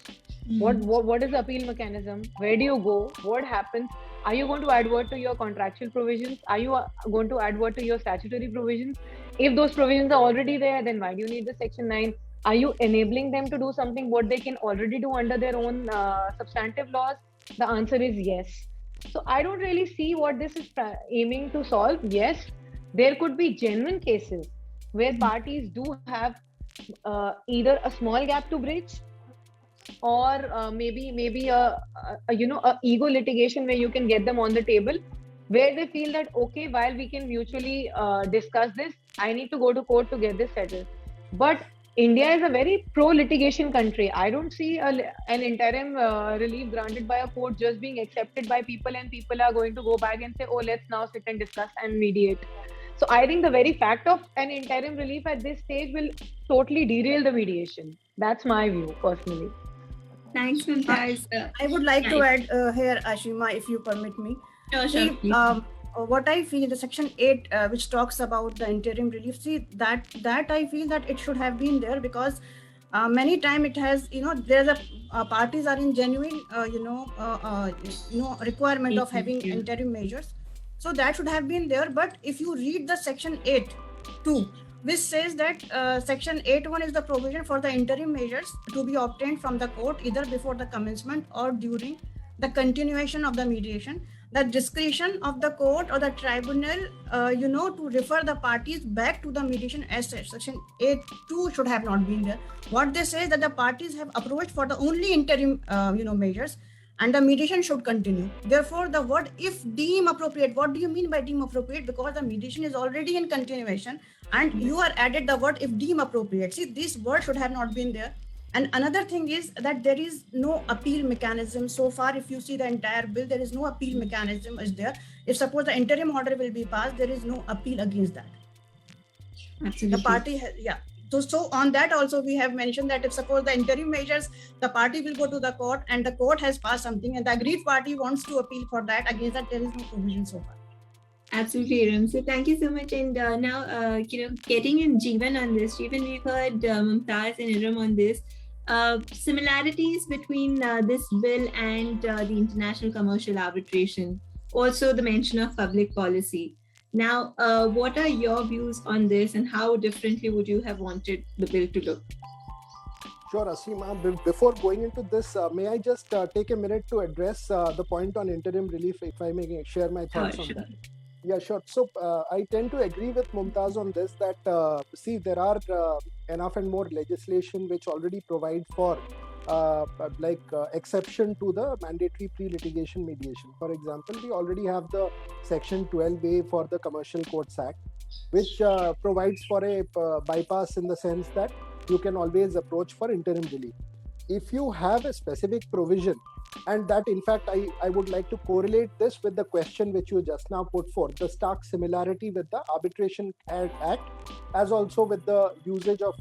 What is the appeal mechanism? Where do you go? What happens? Are you going to advert to your contractual provisions? Are you going to advert to your statutory provisions? If those provisions are already there, then why do you need the Section 9? Are you enabling them to do something what they can already do under their own substantive laws? The answer is yes. So I don't really see what this is aiming to solve. Yes, there could be genuine cases where parties do have either a small gap to bridge, or maybe a ego litigation where you can get them on the table, where they feel that, okay, while we can mutually discuss this, I need to go to court to get this settled. But India is a very pro-litigation country. I don't see an interim relief granted by a court just being accepted by people, and people are going to go back and say, oh, let's now sit and discuss and mediate. So I think the very fact of an interim relief at this stage will totally derail the mediation. That's my view, personally. Thanks, Mumtaz. I would like to add here, Ashima, if you permit me. Sure, See, what I feel, the Section 8, which talks about the interim relief, see, that I feel that it should have been there, because many times it has, there's parties are in genuine, requirement of having interim measures. So that should have been there. But if you read the Section 8(2), which says that Section 8(1) is the provision for the interim measures to be obtained from the court either before the commencement or during the continuation of the mediation. The discretion of the court or the tribunal, to refer the parties back to the mediation as such. Section 8(2) should have not been there. What they say is that the parties have approached for the only interim, measures, and the mediation should continue. Therefore, the word "if deem appropriate," what do you mean by deem appropriate? Because the mediation is already in continuation, and you are added the word "if deem appropriate." See, this word should have not been there. And another thing is that there is no appeal mechanism. So far, if you see the entire bill, there is no appeal mechanism is there. If suppose the interim order will be passed, there is no appeal against that. Absolutely. The party has, So on that also, we have mentioned that if suppose the interim measures, the party will go to the court and the court has passed something and the aggrieved party wants to appeal for that, against that there is no provision so far. Absolutely, Iram. So thank you so much. And now, getting in Jeevan on this. Jeevan, we've heard Mumtaz and Iram on this. Similarities between this bill and the international commercial arbitration. Also the mention of public policy. Now, what are your views on this, and how differently would you have wanted the bill to look? Sure, Ashima. Before going into this, may I just take a minute to address the point on interim relief, if I may share my thoughts on that? Yeah, sure. So I tend to agree with Mumtaz on this, that there are enough and more legislation which already provide for exception to the mandatory pre-litigation mediation. For example, we already have the Section 12A for the Commercial Courts Act, which provides for a bypass in the sense that you can always approach for interim relief. If you have a specific provision, and that in fact I would like to correlate this with the question which you just now put forth, the stark similarity with the Arbitration Act, as also with the usage of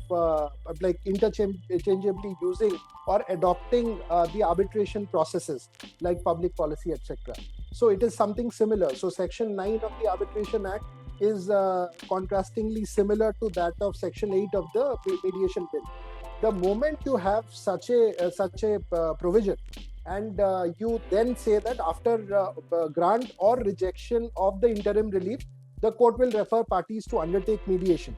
interchangeably using or adopting the arbitration processes like public policy, etc. So it is something similar. So Section 9 of the Arbitration Act is contrastingly similar to that of Section 8 of the mediation bill. The moment you have such a provision, and you then say that after grant or rejection of the interim relief, the court will refer parties to undertake mediation.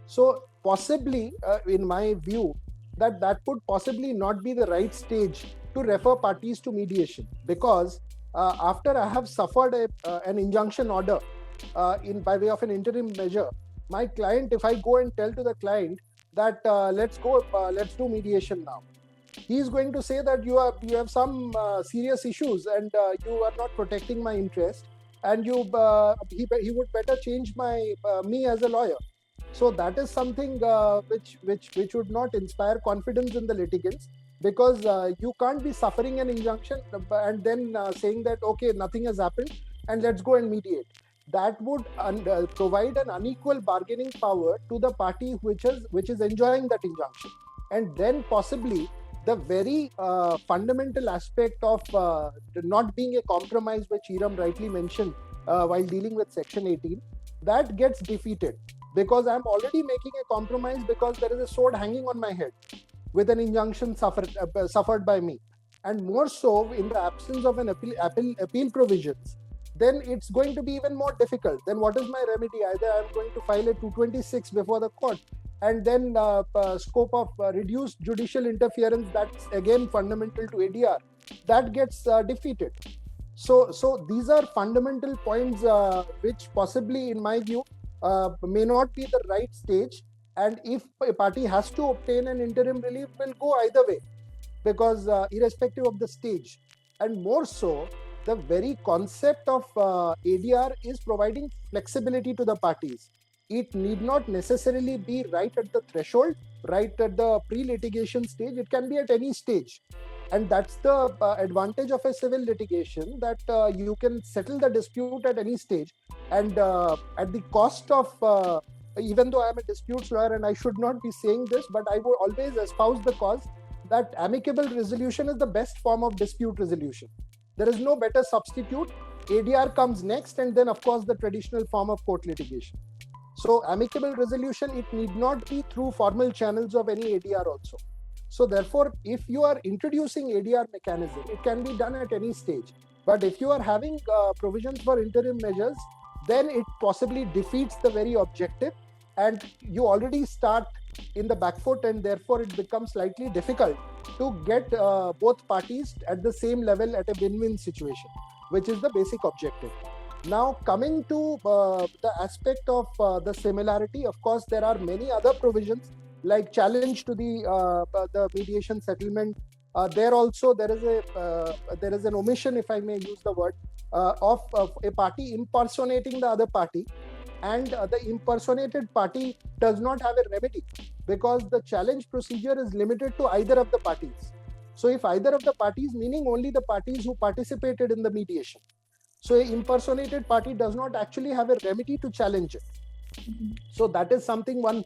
So possibly, in my view, that could possibly not be the right stage to refer parties to mediation, because after I have suffered an injunction order by way of an interim measure, my client, if I go and tell to the client that let's do mediation now, he is going to say that you have some serious issues and you are not protecting my interest, and he would better change me as a lawyer. So that is something which would not inspire confidence in the litigants, because you can't be suffering an injunction and then saying that okay, nothing has happened and let's go and mediate. That would provide an unequal bargaining power to the party which is enjoying that injunction, and then possibly the very fundamental aspect of not being a compromise, which Iram rightly mentioned while dealing with Section 18, that gets defeated, because I'm already making a compromise because there is a sword hanging on my head with an injunction suffered by me, and more so in the absence of an appeal provisions. Then it's going to be even more difficult. Then what is my remedy? Either I'm going to file a 226 before the court, and then scope of reduced judicial interference, that's again fundamental to ADR, that gets defeated. So these are fundamental points which possibly, in my view, may not be the right stage. And if a party has to obtain an interim relief, will go either way, because irrespective of the stage. And more so, the very concept of ADR is providing flexibility to the parties. It need not necessarily be right at the threshold, right at the pre-litigation stage. It can be at any stage. And that's the advantage of a civil litigation, that you can settle the dispute at any stage. And at the cost of, even though I'm a disputes lawyer and I should not be saying this, but I would always espouse the cause that amicable resolution is the best form of dispute resolution. There is no better substitute. ADR comes next, and then of course the traditional form of court litigation. So amicable resolution, it need not be through formal channels of any ADR also. So therefore, if you are introducing ADR mechanism, it can be done at any stage. But if you are having provisions for interim measures, then it possibly defeats the very objective, and you already start in the back foot, and therefore it becomes slightly difficult to get both parties at the same level at a win-win situation, which is the basic objective. Now, coming to the aspect of the similarity, of course, there are many other provisions like challenge to the mediation settlement. There also there is an omission, if I may use the word, of a party impersonating the other party, and the impersonated party does not have a remedy, because the challenge procedure is limited to either of the parties. So if either of the parties, meaning only the parties who participated in the mediation, so an impersonated party does not actually have a remedy to challenge it. So that is something, one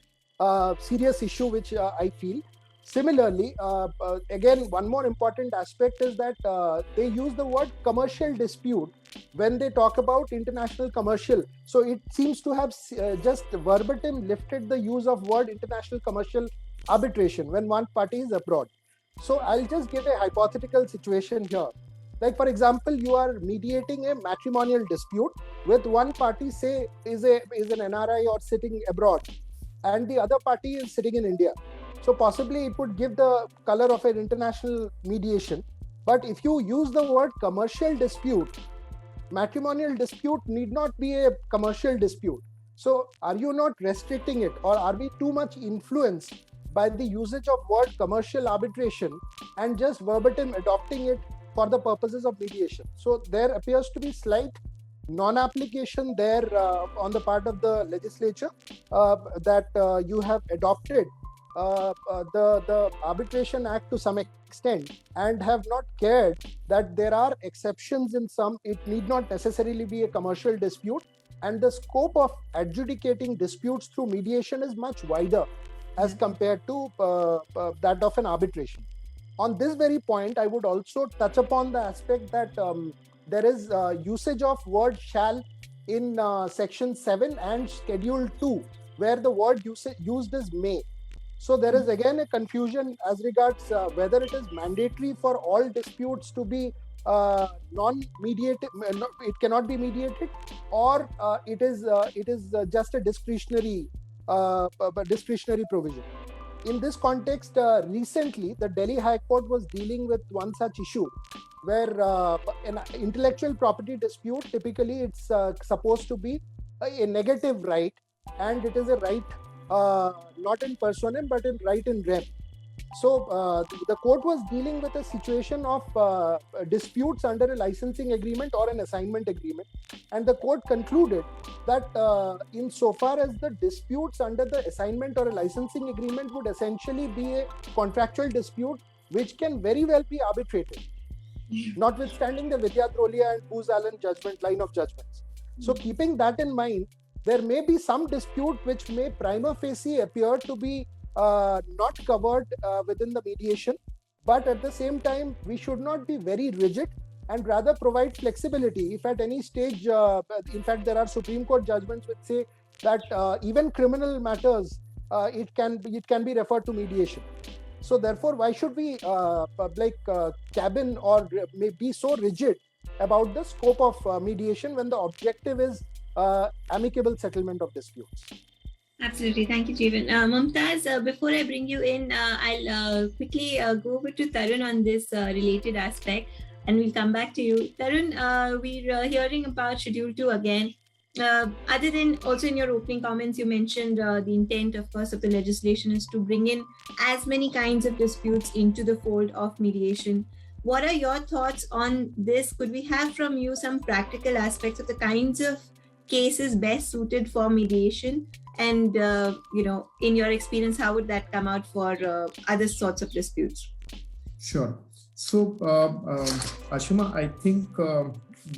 serious issue which I feel. Similarly, again, one more important aspect is that they use the word commercial dispute when they talk about international commercial. So it seems to have just verbatim lifted the use of word international commercial arbitration when one party is abroad. So I'll just give a hypothetical situation here. Like, for example, you are mediating a matrimonial dispute with one party, say, is an NRI or sitting abroad, and the other party is sitting in India. So possibly it would give the color of an international mediation. But if you use the word commercial dispute, matrimonial dispute need not be a commercial dispute. So are you not restricting it, or are we too much influenced by the usage of word commercial arbitration and just verbatim adopting it for the purposes of mediation? So there appears to be slight non-application there on the part of the legislature, that you have adopted the Arbitration Act to some extent and have not cared that there are exceptions in some. It need not necessarily be a commercial dispute, and the scope of adjudicating disputes through mediation is much wider as compared to that of an arbitration. On this very point, I would also touch upon the aspect that there is usage of word shall in section 7 and schedule 2, where the word used is may. So there is again a confusion as regards whether it is mandatory for all disputes to be non-mediated, it cannot be mediated, or it is just a discretionary provision. in this context, recently, the Delhi High Court was dealing with one such issue where an intellectual property dispute, typically it's supposed to be a negative right, and it is a right not in personam but in right in rem. So the court was dealing with a situation of disputes under a licensing agreement or an assignment agreement, and the court concluded that insofar as the disputes under the assignment or a licensing agreement would essentially be a contractual dispute which can very well be arbitrated, notwithstanding the Vidyadrolia and Booz Allen judgment line of judgments. So keeping that in mind, there may be some dispute which may prima facie appear to be not covered within the mediation, but at the same time, we should not be very rigid and rather provide flexibility. If at any stage, in fact, there are Supreme Court judgments which say that even criminal matters, it can be referred to mediation. So therefore, why should we cabin or be so rigid about the scope of mediation when the objective is amicable settlement of disputes? Absolutely. Thank you, Jeevan. Mumtaz, before I bring you in, I'll quickly go over to Tarun on this related aspect, and we'll come back to you. Tarun, we're hearing about Schedule 2 again. Other than also in your opening comments, you mentioned the intent, of course, of the legislation is to bring in as many kinds of disputes into the fold of mediation. What are your thoughts on this? Could we have from you some practical aspects of the kinds of cases best suited for mediation? And, in your experience, how would that come out for other sorts of disputes? Sure. So, Ashima, I think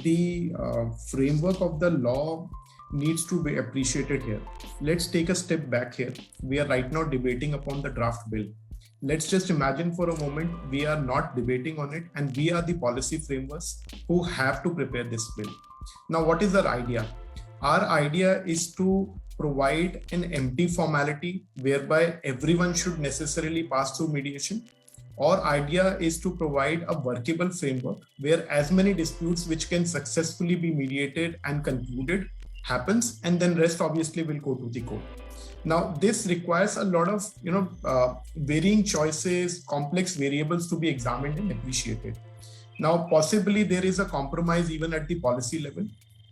the framework of the law needs to be appreciated here. Let's take a step back here. We are right now debating upon the draft bill. Let's just imagine for a moment we are not debating on it, and we are the policy framers who have to prepare this bill. Now, what is our idea? Our idea is to provide an empty formality whereby everyone should necessarily pass through mediation. Our idea is to provide a workable framework where as many disputes which can successfully be mediated and concluded happens, and then rest obviously will go to the court. Now, this requires a lot of varying choices, complex variables to be examined and appreciated. Now, possibly there is a compromise even at the policy level.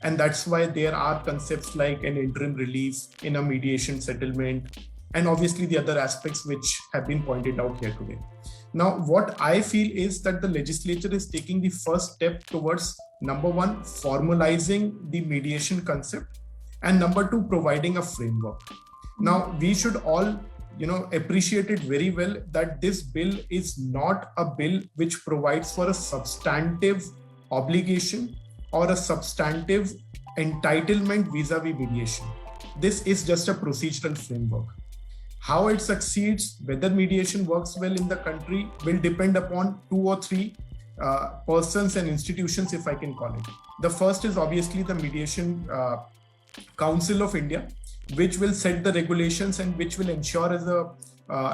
And that's why there are concepts like an interim release in a mediation settlement, and obviously the other aspects which have been pointed out here today. Now, what I feel is that the legislature is taking the first step towards, number one, formalizing the mediation concept, and number two, providing a framework. Now, we should all, appreciate it very well that this bill is not a bill which provides for a substantive obligation or a substantive entitlement vis-a-vis mediation. This is just a procedural framework. How it succeeds, whether mediation works well in the country, will depend upon two or three persons and institutions, if I can call it. The first is obviously the Mediation Council of India, which will set the regulations and which will ensure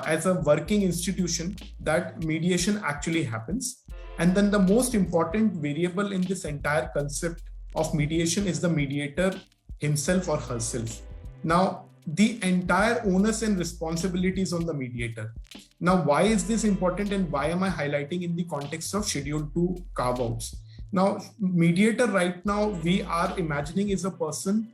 as a working institution that mediation actually happens. And then the most important variable in this entire concept of mediation is the mediator himself or herself. Now, the entire onus and responsibilities on the mediator. Now, why is this important and why am I highlighting in the context of Schedule 2 carve-outs? Now, mediator right now, we are imagining is a person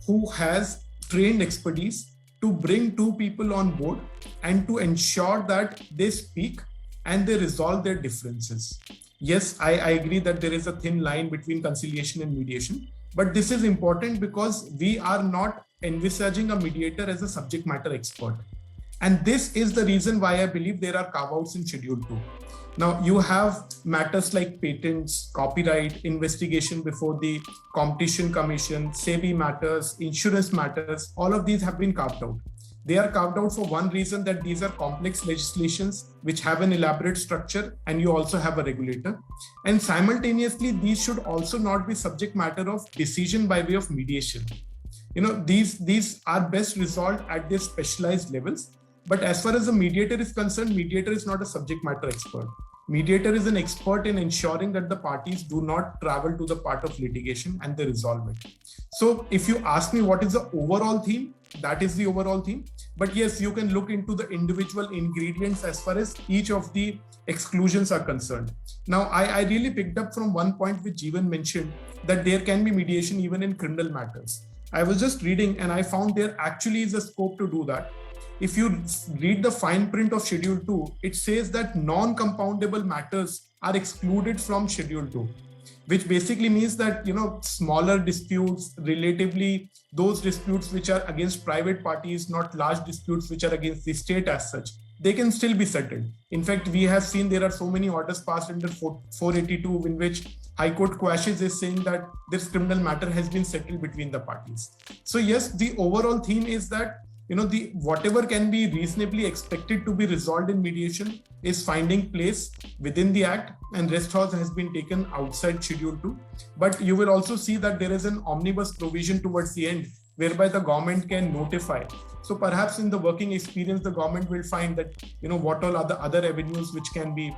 who has trained expertise to bring two people on board and to ensure that they speak and they resolve their differences. Yes, I agree that there is a thin line between conciliation and mediation, but this is important because we are not envisaging a mediator as a subject matter expert. And this is the reason why I believe there are carve-outs in Schedule 2. Now, you have matters like patents, copyright, investigation before the Competition Commission, SEBI matters, insurance matters, all of these have been carved out. They are carved out for one reason, that these are complex legislations which have an elaborate structure and you also have a regulator. And simultaneously, these should also not be subject matter of decision by way of mediation. These are best resolved at their specialized levels. But as far as the mediator is concerned, mediator is not a subject matter expert. mediator is an expert in ensuring that the parties do not travel to the part of litigation and they resolve it. So if you ask me what is the overall theme, that is the overall theme. But yes, you can look into the individual ingredients as far as each of the exclusions are concerned. Now, I really picked up from one point which Jeevan mentioned, that there can be mediation even in criminal matters. I was just reading and I found there actually is a scope to do that. If you read the fine print of Schedule 2, it says that non-compoundable matters are excluded from Schedule 2, which basically means that, smaller disputes, relatively those disputes which are against private parties, not large disputes which are against the state as such, they can still be settled. In fact, we have seen there are so many orders passed under 482 in which High Court quashes is saying that this criminal matter has been settled between the parties. So yes, the overall theme is that the whatever can be reasonably expected to be resolved in mediation is finding place within the act, and rest has been taken outside Schedule 2. But you will also see that there is an omnibus provision towards the end whereby the government can notify. So perhaps in the working experience, the government will find that, what all are the other avenues which can be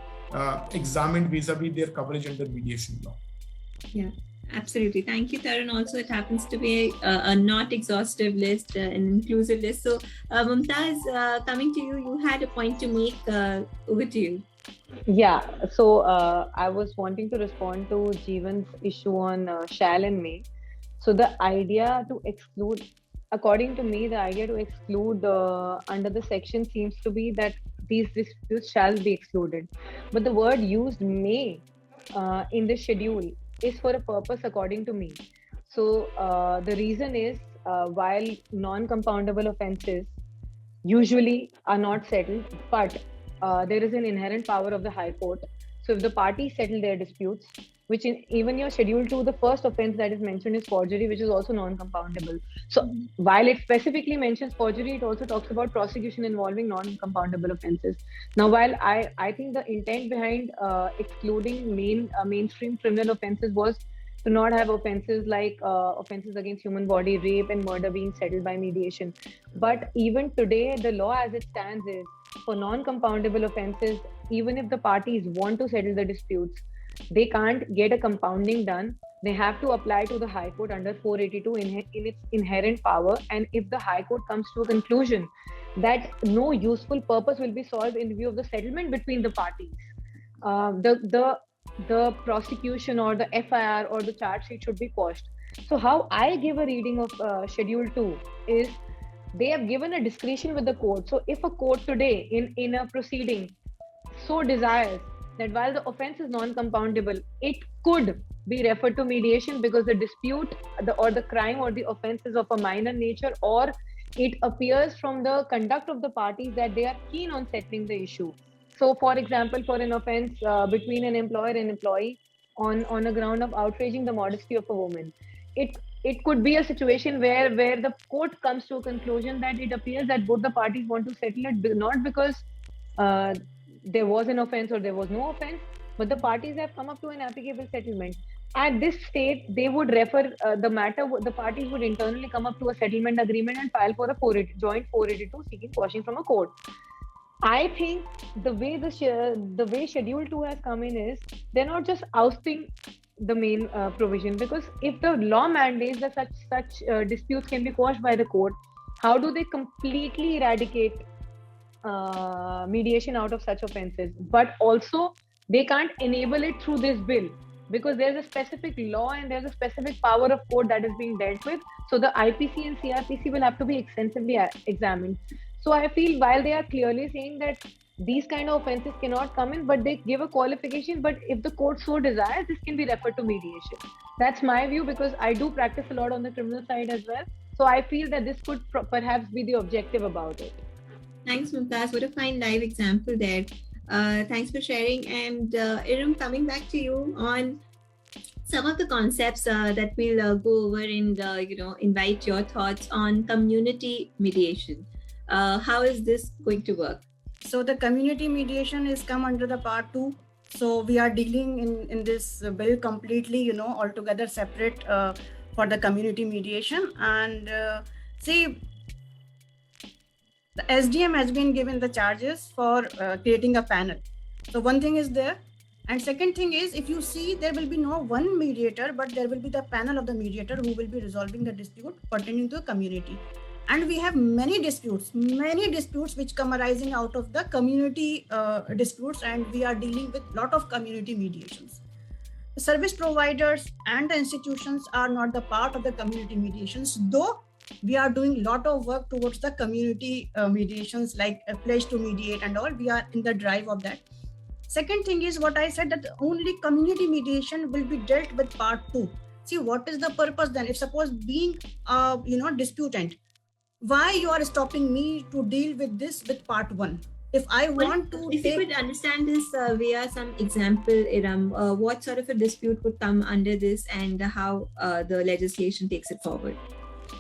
examined vis-a-vis their coverage under mediation law. Yeah. Absolutely. Thank you, Tarun. Also, it happens to be a not exhaustive list, an inclusive list. So, Mumtaz, coming to you, you had a point to make. Over to you. Yeah. So, I was wanting to respond to Jeevan's issue on shall and may. So, the idea to exclude, according to me, the idea to exclude under the section seems to be that these disputes shall be excluded. But the word used may in the schedule is for a purpose, according to me. So the reason is while non-compoundable offences usually are not settled, but there is an inherent power of the High Court. So if the parties settle their disputes, which in even your Schedule 2, the first offence that is mentioned is forgery, which is also non-compoundable. So while it specifically mentions forgery, it also talks about prosecution involving non-compoundable offences. Now, while I think the intent behind excluding mainstream criminal offences was to not have offences like offences against human body, rape and murder being settled by mediation. But even today, the law as it stands is for non-compoundable offences, even if the parties want to settle the disputes, they can't get a compounding done. They have to apply to the High Court under 482 in its inherent power. And if the High Court comes to a conclusion that no useful purpose will be solved in view of the settlement between the parties, the prosecution or the FIR or the charge sheet should be quashed. So how I give a reading of Schedule 2 is they have given a discretion with the court. So if a court today in a proceeding so desires that while the offense is non-compoundable, it could be referred to mediation because the dispute or the crime or the offense is of a minor nature, or it appears from the conduct of the parties that they are keen on settling the issue. So, for example, for an offense between an employer and employee on a ground of outraging the modesty of a woman, it could be a situation where the court comes to a conclusion that it appears that both the parties want to settle it, not because there was an offense or there was no offense, but the parties have come up to an applicable settlement. At this state, they would refer the matter, the parties would internally come up to a settlement agreement and file for a joint 482 seeking quashing from a court. I think the way Schedule 2 has come in is they're not just ousting the main provision, because if the law mandates that such disputes can be quashed by the court, how do they completely eradicate mediation out of such offences? But also they can't enable it through this bill because there's a specific law and there's a specific power of court that is being dealt with. So the IPC and CRPC will have to be extensively examined. So I feel while they are clearly saying that these kind of offences cannot come in, but they give a qualification, but if the court so desires, this can be referred to mediation. That's my view, because I do practice a lot on the criminal side as well. So I feel that this could perhaps be the objective about it. Thanks, Mumtaz. What a fine live example there. Thanks for sharing. And Iram, coming back to you on some of the concepts that we'll go over and invite your thoughts on community mediation. How is this going to work? So the community mediation is come under the Part 2. So we are dealing in this bill completely, altogether separate for the community mediation. And see, the SDM has been given the charges for creating a panel. So one thing is there. And second thing is, if you see, there will be no one mediator, but there will be the panel of the mediator who will be resolving the dispute pertaining to the community. And we have many disputes which come arising out of the community disputes, and we are dealing with a lot of community mediations. The service providers and the institutions are not the part of the community mediations, though we are doing a lot of work towards the community mediations, like a pledge to mediate and all. We are in the drive of that. Second thing is what I said, that only community mediation will be dealt with part 2. See, what is the purpose then? If suppose being disputant, why you are stopping me to deal with this with part 1? If I want to if you could understand this via some example, Iram, what sort of a dispute would come under this, and how the legislation takes it forward?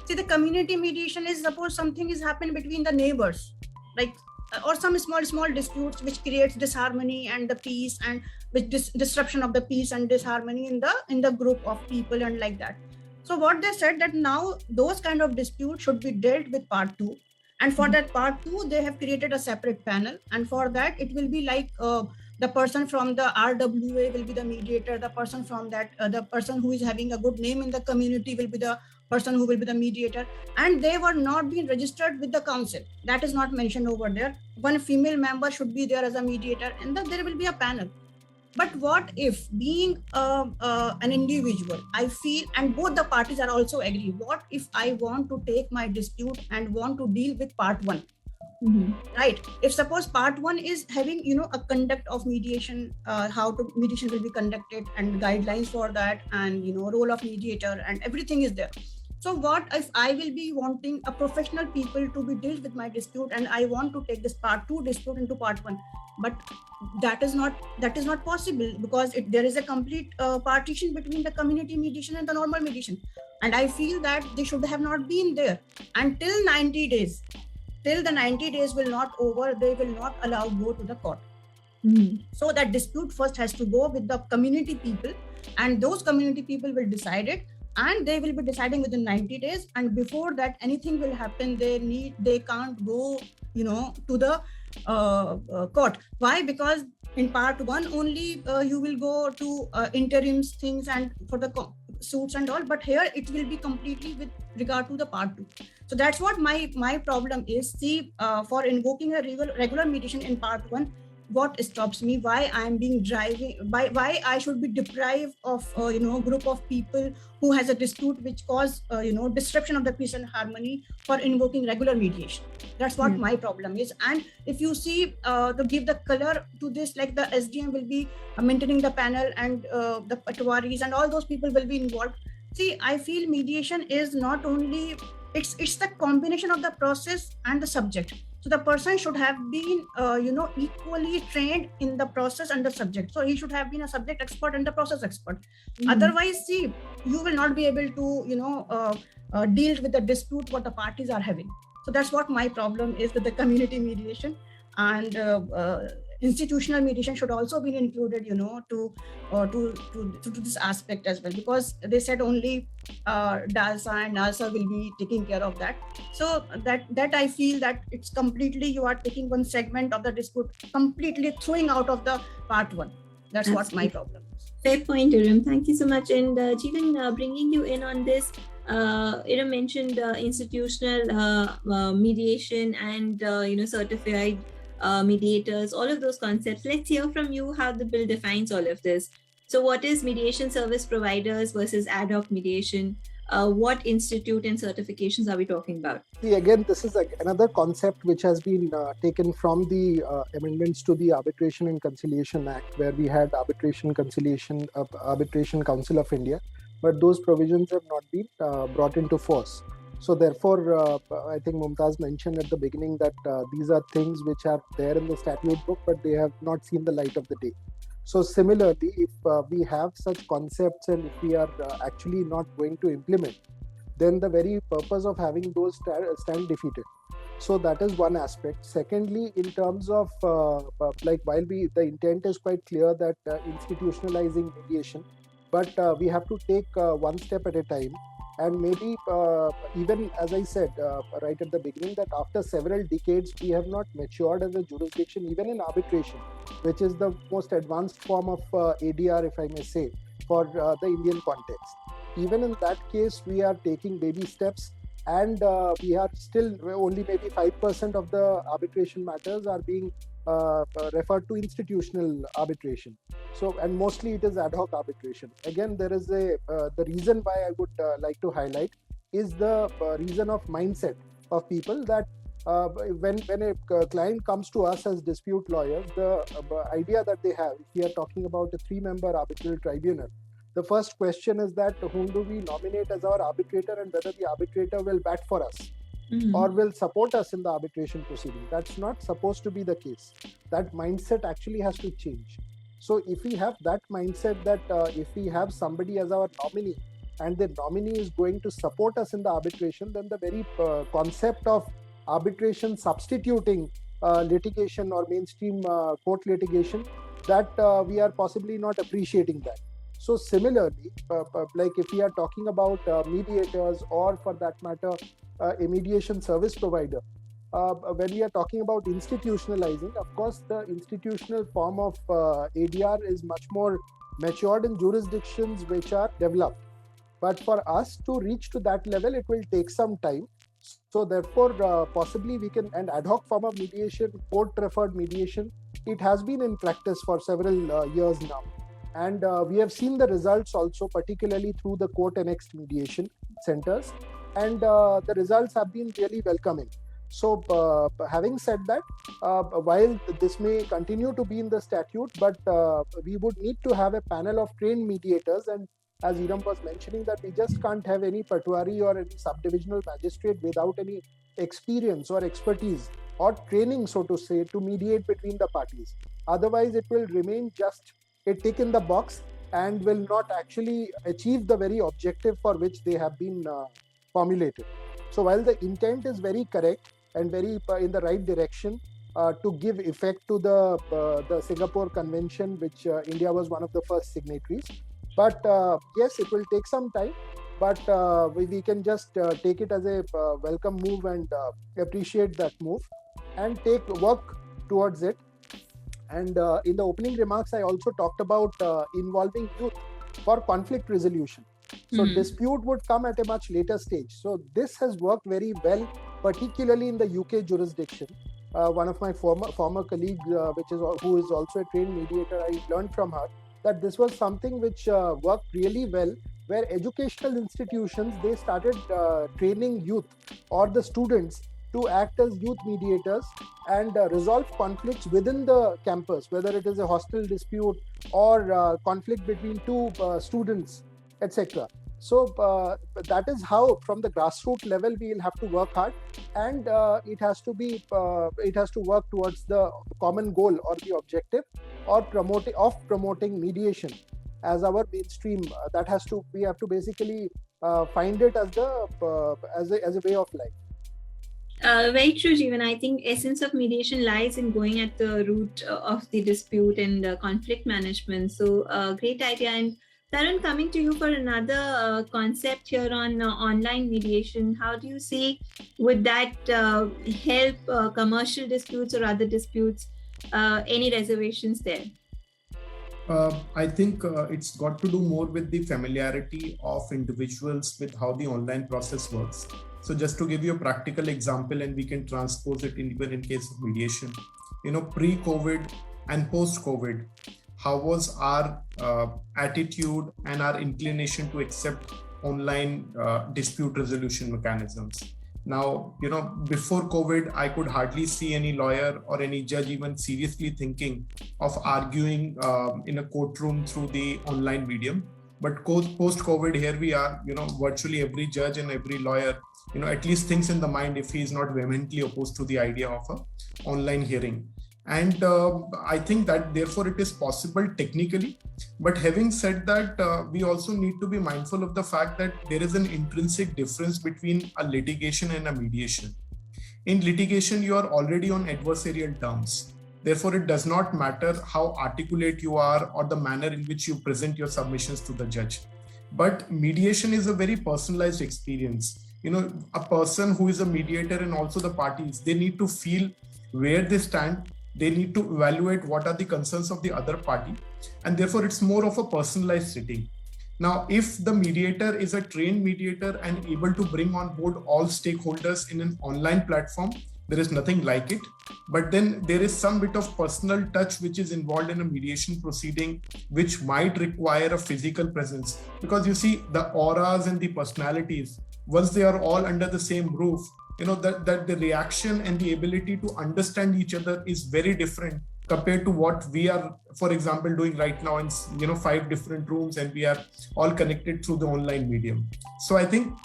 See, the community mediation is, suppose something is happening between the neighbors, like or some small disputes which creates disharmony and the peace, and which disruption of the peace and disharmony in the group of people and like that. So what they said, that now those kind of disputes should be dealt with part 2. And for that part 2, they have created a separate panel. And for that, it will be like the person from the RWA will be the mediator. The person from that, the person who is having a good name in the community will be the person who will be the mediator. And they were not being registered with the council. That is not mentioned over there. One female member should be there as a mediator, and then there will be a panel. But what if, being an individual, I feel, and both the parties are also agree, what if I want to take my dispute and want to deal with part 1? Mm-hmm. Right? If suppose part 1 is having, a conduct of mediation, how to mediation will be conducted, and guidelines for that, and role of mediator, and everything is there. So what if I will be wanting a professional people to be dealt with my dispute, and I want to take this part 2 dispute into part 1? But that is not possible, because there is a complete partition between the community mediation and the normal mediation. And I feel that they should have not been there until 90 days. Till the 90 days will not over, they will not allow go to the court. Mm-hmm. So that dispute first has to go with the community people, and those community people will decide it. And they will be deciding within 90 days. And before that, anything will happen, they can't go, to the court. Why? Because in part 1 only you will go to interims things and for the suits and all. But here it will be completely with regard to the part 2. So that's what my problem is. See, for invoking a regular mediation in part 1, what stops me? Why I am being why I should be deprived of group of people who has a dispute which cause disruption of the peace and harmony for invoking regular mediation. That's what my problem is. And if you see, to give the color to this, like the SDM will be maintaining the panel, and the patwaris and all those people will be involved. See, I feel mediation is not only, it's the combination of the process and the subject. So the person should have been, equally trained in the process and the subject. So he should have been a subject expert and the process expert. Mm-hmm. Otherwise, see, you will not be able to, deal with the dispute what the parties are having. So that's what my problem is with the community mediation. And institutional mediation should also be included, to this aspect as well, because they said only DALSA and NALSA will be taking care of that. So that I feel that it's completely, you are taking one segment of the dispute, completely throwing out of the part 1. That's what my problem is. Fair point, Iram. Thank you so much. And Jeevan, bringing you in on this, Iram mentioned institutional mediation and certified mediators, all of those concepts. Let's hear from you how the bill defines all of this. So what is mediation service providers versus ad hoc mediation? What institute and certifications are we talking about? See, again, this is another concept which has been taken from the amendments to the Arbitration and Conciliation Act, where we had Arbitration Council of India, but those provisions have not been brought into force. So therefore, I think Mumtaz mentioned at the beginning that these are things which are there in the statute book, but they have not seen the light of the day. So similarly, if we have such concepts and if we are actually not going to implement, then the very purpose of having those stand defeated. So that is one aspect. Secondly, in terms of while the intent is quite clear that institutionalizing mediation, but we have to take one step at a time. And maybe even as I said right at the beginning, that after several decades, we have not matured as a jurisdiction, even in arbitration, which is the most advanced form of ADR, if I may say, for the Indian context. Even in that case, we are taking baby steps, and we are still only maybe 5% of the arbitration matters are being referred to institutional arbitration. So, and mostly it is ad hoc arbitration. Again, there is the reason why I would like to highlight is the reason of mindset of people, that when a client comes to us as dispute lawyers, the idea that they have, if we are talking about a 3-member arbitral tribunal, the first question is that whom do we nominate as our arbitrator, and whether the arbitrator will bat for us or will support us in the arbitration proceeding. That's not supposed to be the case. That mindset actually has to change. So if we have that mindset, that if we have somebody as our nominee and the nominee is going to support us in the arbitration, then the very concept of arbitration substituting litigation or mainstream court litigation, that we are possibly not appreciating that. So similarly, like if we are talking about mediators, or for that matter, a mediation service provider, when we are talking about institutionalizing, of course, the institutional form of ADR is much more matured in jurisdictions which are developed. But for us to reach to that level, it will take some time. So therefore, possibly we can, and ad hoc form of mediation, court-referred mediation, it has been in practice for several years now. And we have seen the results also, particularly through the court-annexed mediation centers. And the results have been really welcoming. So having said that, while this may continue to be in the statute, but we would need to have a panel of trained mediators. And as Iram was mentioning, that we just can't have any patuari or any subdivisional magistrate without any experience or expertise or training, so to say, to mediate between the parties. Otherwise, it will remain just a tick in the box and will not actually achieve the very objective for which they have been formulated. So while the intent is very correct and very in the right direction to give effect to the Singapore Convention, which India was one of the first signatories, but yes, it will take some time, but we can just take it as a welcome move and appreciate that move and work towards it. And in the opening remarks, I also talked about involving youth for conflict resolution. So dispute would come at a much later stage. So this has worked very well, particularly in the UK jurisdiction. One of my former colleagues, who is also a trained mediator, I learned from her that this was something which worked really well, where educational institutions, they started training youth or the students to act as youth mediators and resolve conflicts within the campus, whether it is a hostel dispute or conflict between two students, etc. So that is how, from the grassroots level, we will have to work hard, and it has to work towards the common goal or the objective, or promoting mediation as our mainstream. We have to basically find it as a way of life. Very true, Jeevan. I think essence of mediation lies in going at the root of the dispute and conflict management. So great idea. And Tarun, coming to you for another concept here on online mediation, how do you see would that help commercial disputes or other disputes? Any reservations there? I think it's got to do more with the familiarity of individuals with how the online process works. So just to give you a practical example, and we can transpose it even in case of mediation, pre-COVID and post-COVID, how was our attitude and our inclination to accept online dispute resolution mechanisms? Now, before COVID, I could hardly see any lawyer or any judge even seriously thinking of arguing in a courtroom through the online medium. But post-COVID, here we are, virtually every judge and every lawyer, at least thinks in the mind if he is not vehemently opposed to the idea of an online hearing. And I think that therefore it is possible technically. But having said that, we also need to be mindful of the fact that there is an intrinsic difference between a litigation and a mediation. In litigation, you are already on adversarial terms. Therefore, it does not matter how articulate you are or the manner in which you present your submissions to the judge. But mediation is a very personalized experience. A person who is a mediator and also the parties, they need to feel where they stand. They need to evaluate what are the concerns of the other party, and therefore it's more of a personalized setting. Now, if the mediator is a trained mediator and able to bring on board all stakeholders in an online platform, there is nothing like it. But then there is some bit of personal touch which is involved in a mediation proceeding, which might require a physical presence. Because you see, the auras and the personalities, once they are all under the same roof, that the reaction and the ability to understand each other is very different compared to what we are, for example, doing right now in 5 different rooms, and we are all connected through the online medium. So I think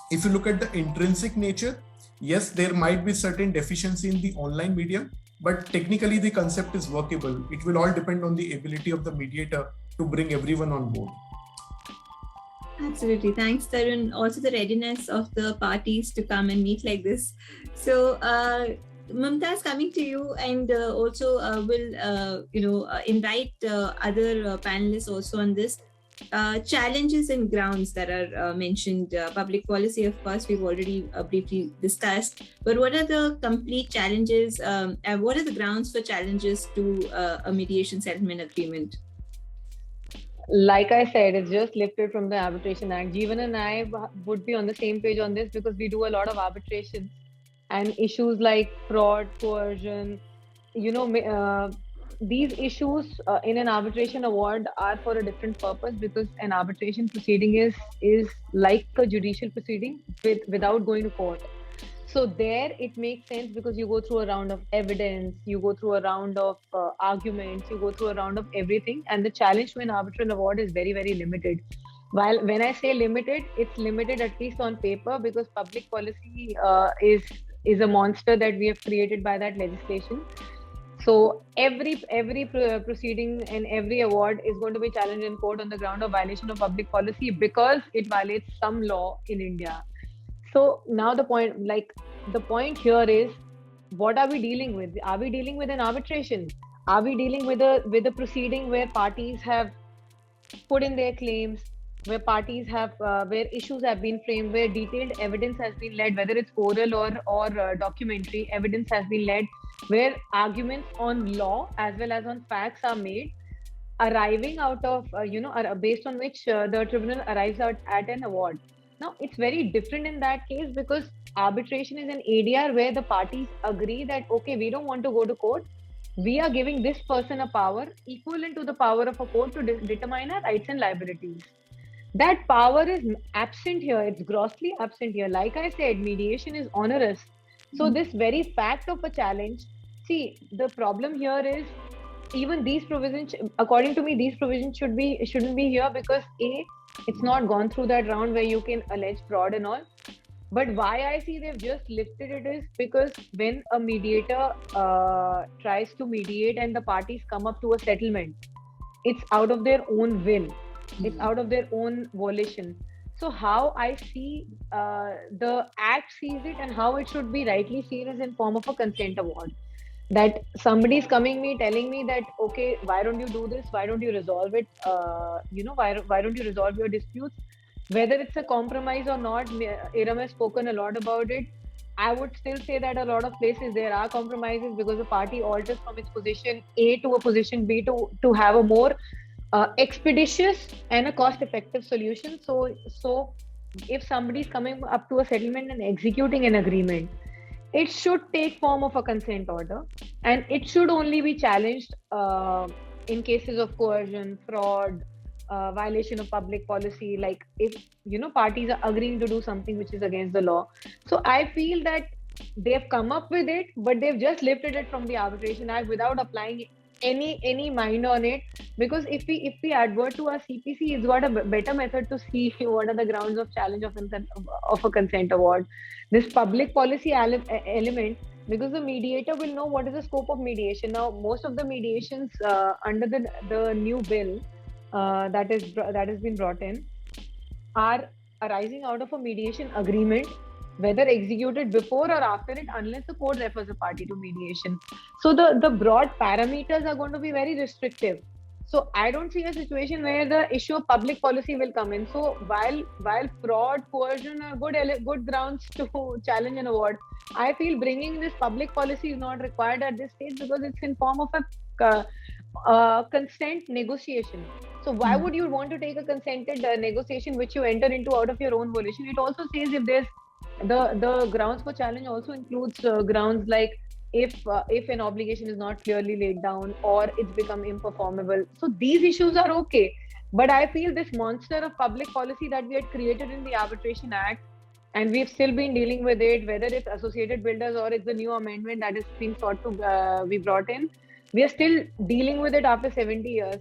if you look at the intrinsic nature, yes, there might be certain deficiency in the online medium, but technically the concept is workable. It will all depend on the ability of the mediator to bring everyone on board. Absolutely. Thanks, Tarun. Also the readiness of the parties to come and meet like this. So, Mumtaz, coming to you, and also will invite other panelists also on this. Challenges and grounds that are mentioned. Public policy, of course, we've already briefly discussed. But what are the complete challenges? And what are the grounds for challenges to a mediation settlement agreement? Like I said, it's just lifted from the Arbitration Act. Jeevan and I would be on the same page on this because we do a lot of arbitration, and issues like fraud, coercion, these issues in an arbitration award are for a different purpose, because an arbitration proceeding is like a judicial proceeding without going to court. So there it makes sense because you go through a round of evidence, you go through a round of arguments, you go through a round of everything, and the challenge to an arbitral award is very, very limited. While when I say limited, it's limited at least on paper, because public policy is a monster that we have created by that legislation. So every proceeding and every award is going to be challenged in court on the ground of violation of public policy because it violates some law in India. So now the point here is, what are we dealing with? Are we dealing with an arbitration? Are we dealing with a proceeding where parties have put in their claims, where parties have where issues have been framed, where detailed evidence has been led, whether it's oral or documentary evidence has been led, where arguments on law as well as on facts are made, arriving out of based on which the tribunal arrives out at an award. Now, it's very different in that case because arbitration is an ADR where the parties agree that, okay, we don't want to go to court. We are giving this person a power equivalent to the power of a court to determine our rights and liabilities. That power is absent here. It's grossly absent here. Like I said, mediation is onerous. So this very fact of a challenge, see, the problem here is even these provisions, according to me, these provisions shouldn't be here because it's not gone through that round where you can allege fraud and all. But why I see they've just lifted it is because when a mediator tries to mediate and the parties come up to a settlement, it's out of their own will. It's out of their own volition. So how I see the Act sees it and how it should be rightly seen is in form of a consent award. That somebody is coming me telling me that, okay, why don't you do this? Why don't you resolve it? Why don't you resolve your disputes? Whether it's a compromise or not, Iram has spoken a lot about it. I would still say that a lot of places there are compromises because the party alters from its position A to a position B to have a more expeditious and a cost-effective solution. So if somebody is coming up to a settlement and executing an agreement, it should take form of a consent order, and it should only be challenged in cases of coercion, fraud, violation of public policy, like if parties are agreeing to do something which is against the law. So I feel that they've come up with it, but they've just lifted it from the Arbitration Act without applying any mind on it, because if we advert to our CPC, it's got a better method to see what are the grounds of challenge of a consent award. This public policy element, because the mediator will know what is the scope of mediation. Now, most of the mediations under the new bill that has been brought in are arising out of a mediation agreement, whether executed before or after it, unless the court refers a party to mediation. So the broad parameters are going to be very restrictive. So I don't see a situation where the issue of public policy will come in. So while fraud, coercion are good grounds to challenge an award, I feel bringing this public policy is not required at this stage because it's in form of a consent negotiation. So why would you want to take a consented negotiation which you enter into out of your own volition? It also says if there's the grounds for challenge also includes grounds like if an obligation is not clearly laid down or it's become imperformable. So these issues are okay. But I feel this monster of public policy that we had created in the Arbitration Act, and we've still been dealing with it, whether it's associated builders or it's the new amendment that is being sought to be brought in, we are still dealing with it after 70 years.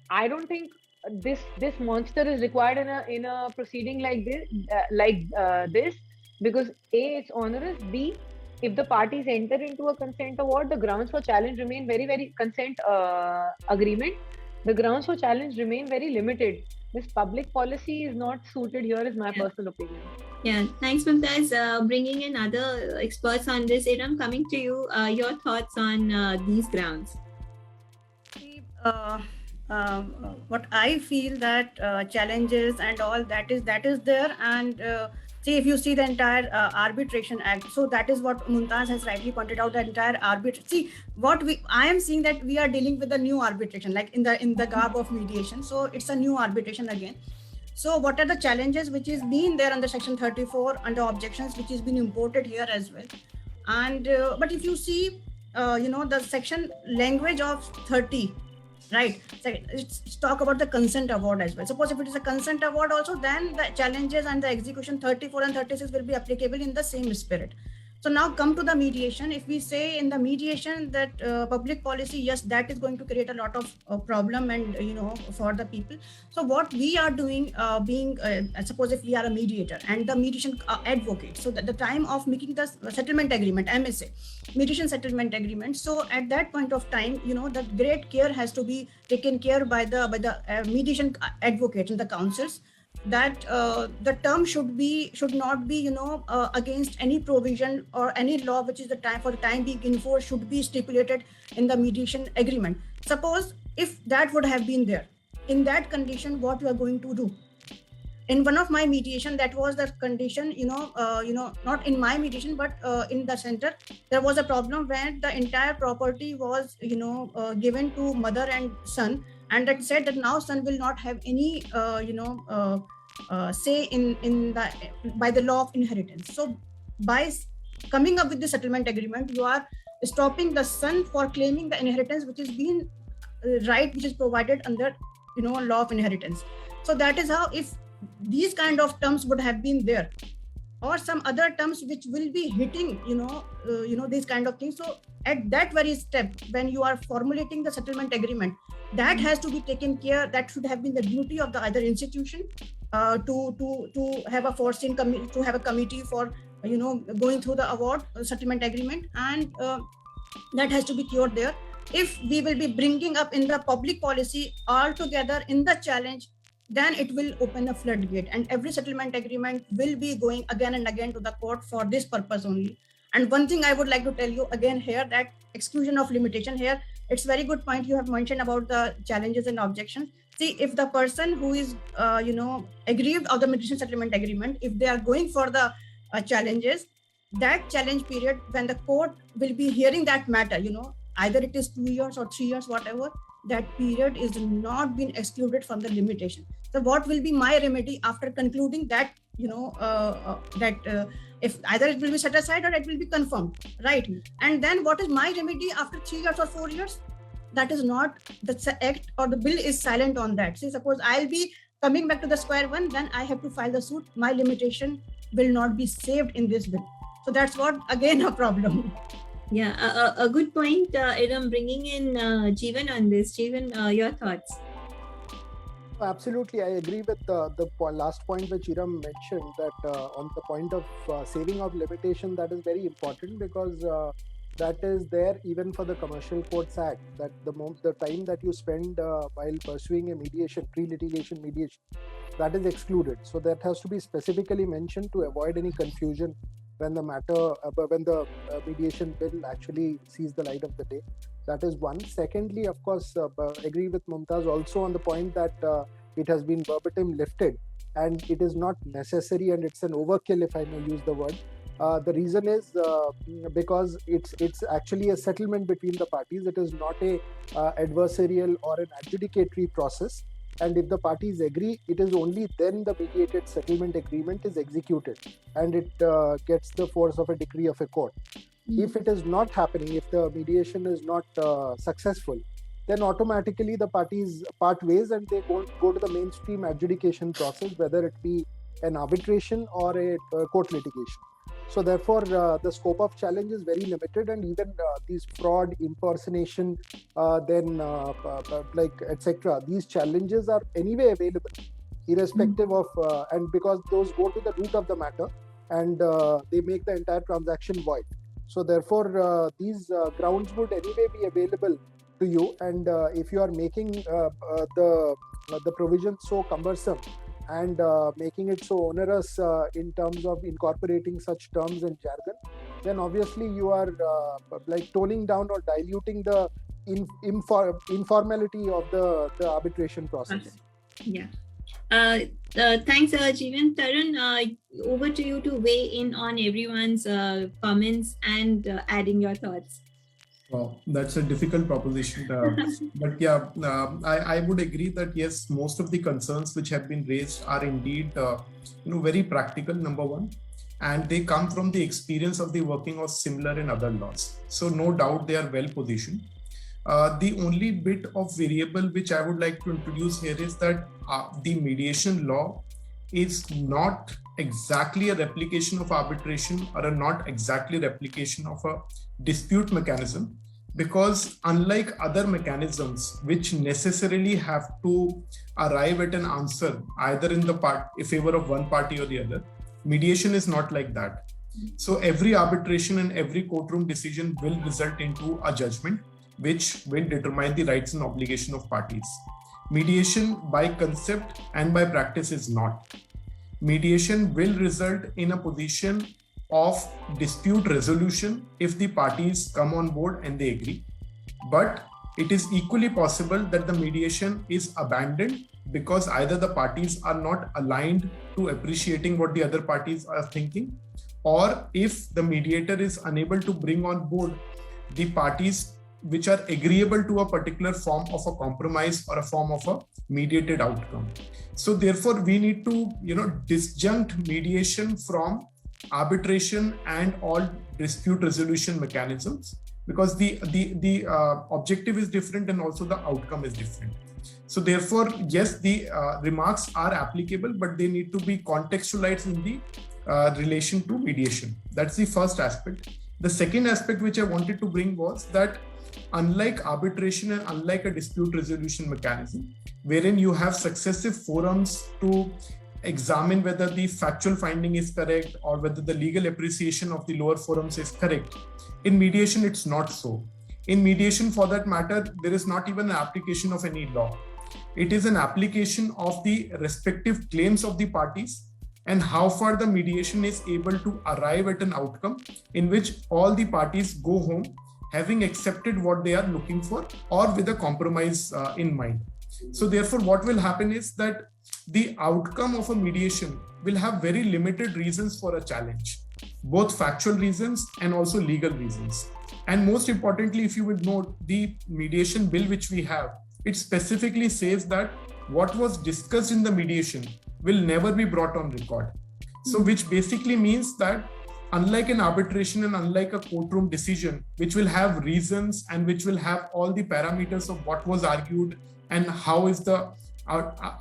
I don't think this monster is required in a proceeding like this because A, it's onerous. B, if the parties enter into a consent award, the grounds for challenge remain very consent agreement. The grounds for challenge remain very limited. This public policy is not suited here, is my personal opinion. Yeah, thanks, Mumtaz. Bringing in other experts on this. Iram, coming to you, your thoughts on these grounds. What I feel that challenges and all that is there, and if you see the entire Arbitration Act, so that is what Mumtaz has rightly pointed out, the entire arbitration. See, I am seeing that we are dealing with a new arbitration, like in the garb of mediation. So it's a new arbitration again. So what are the challenges which is been there under Section 34 under objections, which is been imported here as well? And but if you see, the section language of 30. Right. So it's talk about the consent award as well. Suppose if it is a consent award also, then the challenges and the execution 34 and 36 will be applicable in the same spirit. So now come to the mediation. If we say in the mediation that public policy, yes, that is going to create a lot of problem and, for the people. So what we are doing, suppose if we are a mediator and the mediation advocate, so that the time of making the settlement agreement, MSA, mediation settlement agreement. So at that point of time, the great care has to be taken care by the mediation advocates and the counsels, that the term should not be against any provision or any law which is for the time being enforced should be stipulated in the mediation agreement. Suppose if that would have been there, in that condition, what you are going to do? In one of my mediation, that was the condition, not in my mediation, but in the center, there was a problem where the entire property was, given to mother and son, and that said that now son will not have any, say in by the law of inheritance. So by coming up with the settlement agreement, you are stopping the son for claiming the inheritance which is being right, which is provided under, law of inheritance. So that is how, if these kind of terms would have been there, or some other terms which will be hitting, these kind of things. So at that very step, when you are formulating the settlement agreement, that has to be taken care. That should have been the duty of the either institution to have a foreseen to have a committee for going through the award settlement agreement, and that has to be cured there. If we will be bringing up in the public policy altogether in the challenge, then it will open a floodgate, and every settlement agreement will be going again and again to the court for this purpose only. And one thing I would like to tell you again here, that exclusion of limitation here, it's very good point you have mentioned about the challenges and objections. See, if the person who is, aggrieved of the mediation settlement agreement, if they are going for the challenges, that challenge period, when the court will be hearing that matter, either it is 2 years or 3 years, whatever, that period is not been excluded from the limitation. So what will be my remedy after concluding that, if either it will be set aside or it will be confirmed, right? And then what is my remedy after 3 years or 4 years? That is not, the act or the bill is silent on that. See, suppose I'll be coming back to the square one, then I have to file the suit. My limitation will not be saved in this bill. So that's what, again, a problem. Yeah, a good point, Iram, bringing in Jeevan on this. Jeevan, your thoughts? Absolutely, I agree with the last point which Iram mentioned, that on the point of saving of limitation, that is very important, because that is there even for the Commercial Courts Act, that the time that you spend while pursuing a mediation, pre-litigation mediation, that is excluded. So that has to be specifically mentioned to avoid any confusion when the mediation bill actually sees the light of the day. That is one. Secondly, of course, agree with Mumtaz also on the point that it has been verbatim lifted, and it is not necessary, and it's an overkill, if I may use the word. The reason is because it's actually a settlement between the parties. It is not a adversarial or an adjudicatory process. And if the parties agree, it is only then the mediated settlement agreement is executed, and it gets the force of a decree of a court. If it is not happening, if the mediation is not successful, then automatically the parties part ways and they go to the mainstream adjudication process, whether it be an arbitration or a court litigation. So therefore, the scope of challenge is very limited, and even these fraud, impersonation, like etc. These challenges are anyway available, irrespective of, and because those go to the root of the matter, and they make the entire transaction void. So therefore, these grounds would anyway be available to you, and if you are making the provision so cumbersome and making it so onerous in terms of incorporating such terms and jargon, then obviously you are like toning down or diluting the informality of the arbitration process. Yeah. Thanks, Jeevan. Tarun, over to you to weigh in on everyone's comments and adding your thoughts. Well, that's a difficult proposition, but yeah, I would agree that yes, most of the concerns which have been raised are indeed, very practical. Number one, and they come from the experience of the working of similar in other laws. So no doubt they are well positioned. The only bit of variable which I would like to introduce here is that the mediation law is not exactly a replication of arbitration or not exactly replication of a dispute mechanism, because unlike other mechanisms which necessarily have to arrive at an answer either in favor of one party or the other, mediation is not like that. So every arbitration and every courtroom decision will result into a judgment which will determine the rights and obligation of parties. Mediation by concept and by practice is not. Mediation will result in a position of dispute resolution if the parties come on board and they agree. But it is equally possible that the mediation is abandoned because either the parties are not aligned to appreciating what the other parties are thinking, or if the mediator is unable to bring on board the parties which are agreeable to a particular form of a compromise or a form of a mediated outcome. So therefore, we need to, disjunct mediation from arbitration and all dispute resolution mechanisms, because the objective is different and also the outcome is different. So therefore, yes, the remarks are applicable, but they need to be contextualized in the relation to mediation. That's the first aspect. The second aspect which I wanted to bring was that unlike arbitration and unlike a dispute resolution mechanism, wherein you have successive forums to examine whether the factual finding is correct or whether the legal appreciation of the lower forums is correct, in mediation, it's not so. In mediation, for that matter, there is not even an application of any law. It is an application of the respective claims of the parties and how far the mediation is able to arrive at an outcome in which all the parties go home having accepted what they are looking for or with a compromise in mind. So therefore, what will happen is that the outcome of a mediation will have very limited reasons for a challenge, both factual reasons and also legal reasons. And most importantly, if you would note, the mediation bill which we have, it specifically says that what was discussed in the mediation will never be brought on record. So which basically means that unlike an arbitration and unlike a courtroom decision, which will have reasons and which will have all the parameters of what was argued and how is the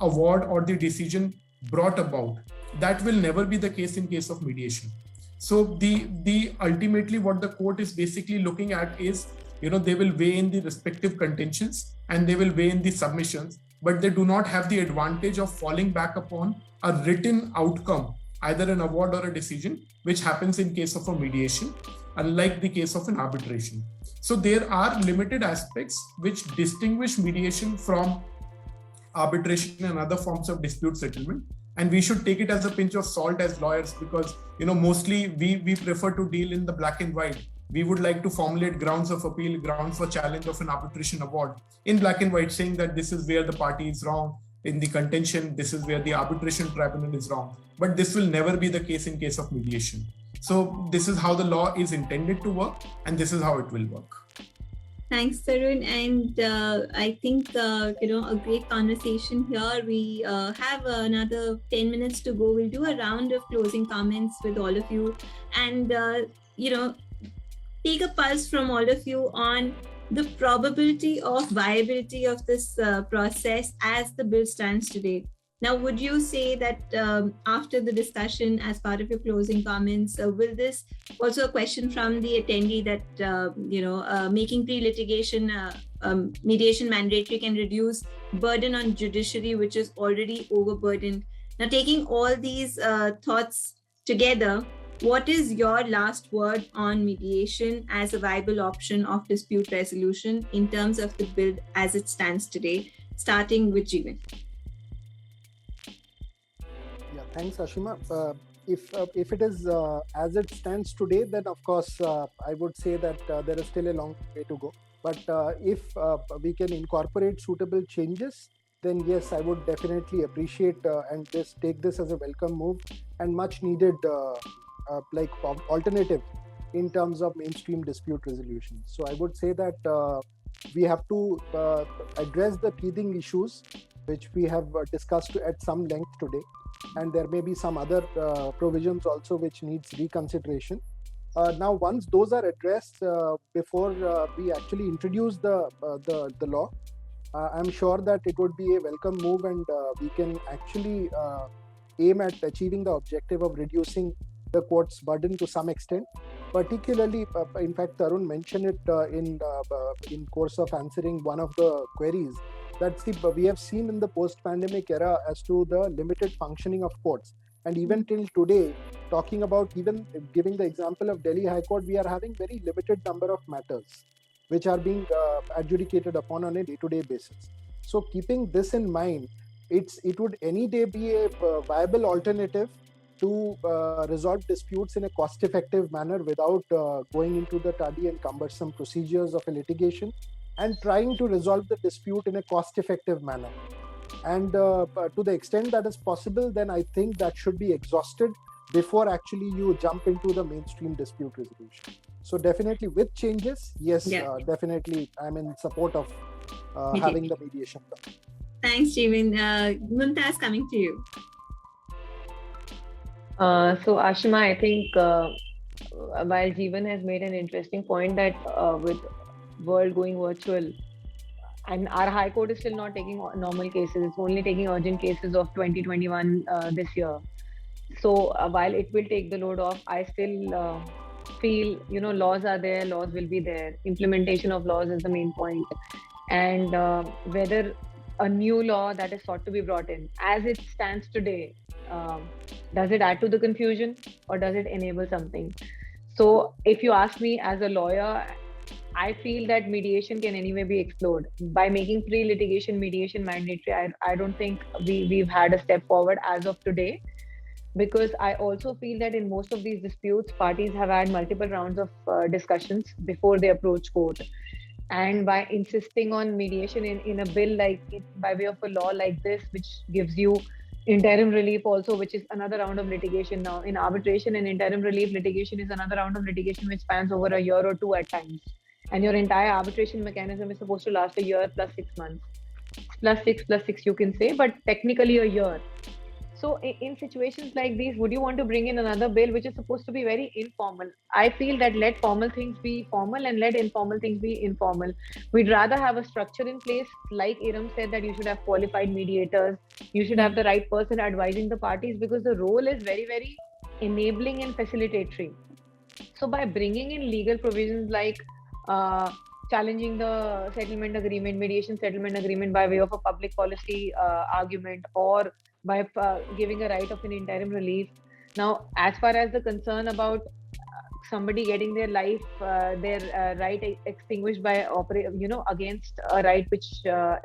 award or the decision brought about, that will never be the case in case of mediation. So the ultimately what the court is basically looking at is, they will weigh in the respective contentions and they will weigh in the submissions, but they do not have the advantage of falling back upon a written outcome, either an award or a decision, which happens in case of a mediation, unlike the case of an arbitration. So there are limited aspects which distinguish mediation from arbitration and other forms of dispute settlement. And we should take it as a pinch of salt as lawyers, because, mostly we prefer to deal in the black and white we would like to formulate grounds of appeal, grounds for challenge of an arbitration award in black and white, saying that this is where the party is wrong in the contention, this is where the arbitration tribunal is wrong. But this will never be the case in case of mediation. So this is how the law is intended to work, and this is how it will work. Thanks, Tarun. And I think, a great conversation here. We have another 10 minutes to go. We'll do a round of closing comments with all of you and, take a pulse from all of you on the probability of viability of this process as the bill stands today. Now, would you say that after the discussion, as part of your closing comments, will this also a question from the attendee that, making pre-litigation mediation mandatory can reduce burden on judiciary, which is already overburdened. Now, taking all these thoughts together, what is your last word on mediation as a viable option of dispute resolution in terms of the bill as it stands today, starting with Jeevan? Yeah, thanks, Ashima. If it is as it stands today, then of course I would say that there is still a long way to go. But if we can incorporate suitable changes, then yes, I would definitely appreciate and just take this as a welcome move and much needed alternative in terms of mainstream dispute resolution. So I would say that we have to address the teething issues which we have discussed at some length today, and there may be some other provisions also which needs reconsideration. Now, once those are addressed, before we actually introduce the law, I'm sure that it would be a welcome move, and we can actually aim at achieving the objective of reducing the court's burden to some extent. Particularly, in fact, Tarun mentioned it in course of answering one of the queries, that we have seen in the post-pandemic era as to the limited functioning of courts. And even till today, talking about even giving the example of Delhi High Court, we are having very limited number of matters which are being adjudicated upon on a day-to-day basis. So keeping this in mind, it would any day be a viable alternative to resolve disputes in a cost-effective manner without going into the tardy and cumbersome procedures of a litigation, and trying to resolve the dispute in a cost-effective manner. And to the extent that is possible, then I think that should be exhausted before actually you jump into the mainstream dispute resolution. So definitely with changes, yes, definitely I'm in support of having the mediation done. Thanks, Jeevan. Mumtaz, coming to you. So Ashima, I think while Jeevan has made an interesting point that with world going virtual, and our High Court is still not taking normal cases, it's only taking urgent cases of 2021 this year. So while it will take the load off, I still feel, laws are there, laws will be there. Implementation of laws is the main point. And whether a new law that is sought to be brought in, as it stands today, does it add to the confusion or does it enable something? So if you ask me as a lawyer, I feel that mediation can anyway be explored. By making pre-litigation mediation mandatory, I don't think we've had a step forward as of today, because I also feel that in most of these disputes, parties have had multiple rounds of discussions before they approach court. And by insisting on mediation in a bill by way of a law like this, which gives you interim relief also, which is another round of litigation now. In arbitration and interim relief litigation is another round of litigation which spans over a year or two at times. And your entire arbitration mechanism is supposed to last a year plus 6 months. Plus six you can say, but technically a year. So in situations like these, would you want to bring in another bill which is supposed to be very informal? I feel that let formal things be formal and let informal things be informal. We'd rather have a structure in place, like Iram said, that you should have qualified mediators, you should have the right person advising the parties, because the role is very, very enabling and facilitatory. So by bringing in legal provisions like challenging the settlement agreement, mediation settlement agreement by way of a public policy argument, or by giving a right of an interim relief. Now, as far as the concern about somebody getting their life, their right extinguished by against a right which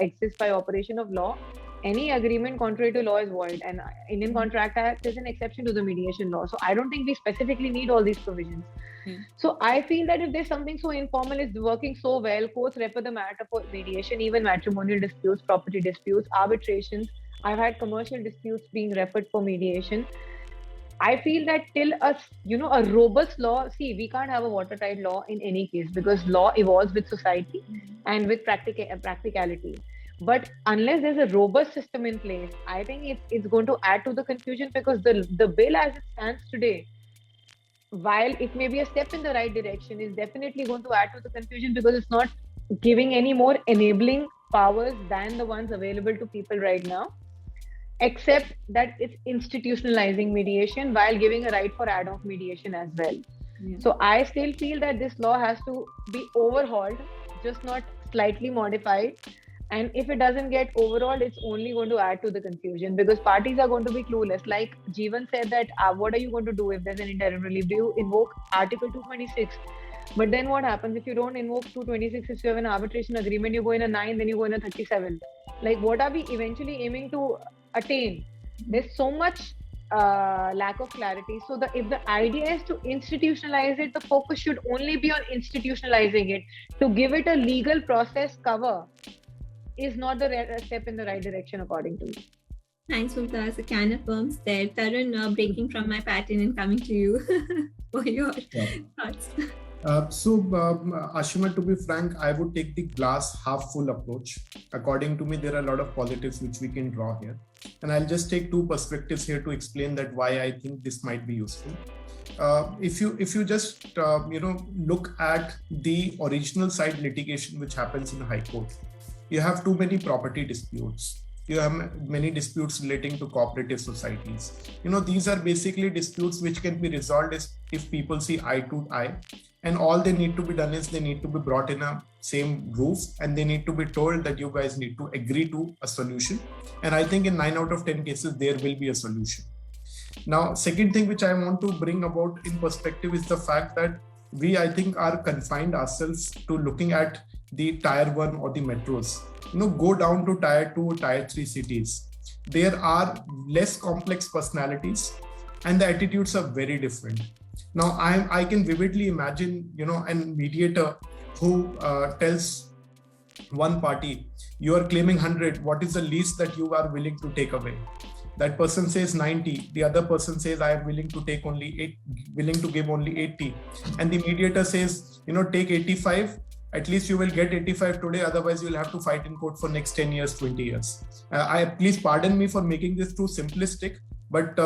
exists by operation of law, any agreement contrary to law is void, and Indian Contract Act is an exception to the mediation law. So I don't think we specifically need all these provisions. So I feel that if there's something so informal is working so well, courts refer the matter for mediation, even matrimonial disputes, property disputes, arbitrations. I've had commercial disputes being referred for mediation. I feel that till a robust law, see, we can't have a watertight law in any case because law evolves with society and with practicality. But unless there's a robust system in place, I think it's going to add to the confusion, because the bill as it stands today, while it may be a step in the right direction, is definitely going to add to the confusion, because it's not giving any more enabling powers than the ones available to people right now, except that it's institutionalizing mediation while giving a right for ad hoc mediation as well. Yeah. So I still feel that this law has to be overhauled, just not slightly modified. And if it doesn't get overhauled, it's only going to add to the confusion, because parties are going to be clueless. Like Jeevan said that, what are you going to do if there's an interim relief? Do you invoke Article 226? But then what happens if you don't invoke 226? If you have an arbitration agreement, you go in a 9, then you go in a 37. Like, what are we eventually aiming to attain? There's so much lack of clarity. So if the idea is to institutionalize it, the focus should only be on institutionalizing it. To give it a legal process cover is not the step in the right direction, according to me. Thanks, Mumtaz. A can of worms there. Tarun, breaking from my pattern and coming to you for your thoughts. Ashima, to be frank, I would take the glass half full approach. According to me, there are a lot of positives which we can draw here. And I'll just take two perspectives here to explain that why I think this might be useful. If you just look at the original side litigation which happens in the High Court, you have too many property disputes. You have many disputes relating to cooperative societies. These are basically disputes which can be resolved if people see eye to eye, and all they need to be done is they need to be brought in a same roof, and they need to be told that you guys need to agree to a solution. And I think in 9 out of 10 cases, there will be a solution. Now, second thing which I want to bring about in perspective is the fact that we, I think, are confined ourselves to looking at the tier 1 or the metros. Go down to tier 2, tier 3 cities. There are less complex personalities and the attitudes are very different. Now, I can vividly imagine, a mediator who tells one party, you are claiming 100, what is the least that you are willing to take away? That person says 90, the other person says, I am willing to take willing to give only 80. And the mediator says, take 85. At least you will get 85 today, otherwise you will have to fight in court for next 10 years, 20 years. Please pardon me for making this too simplistic, but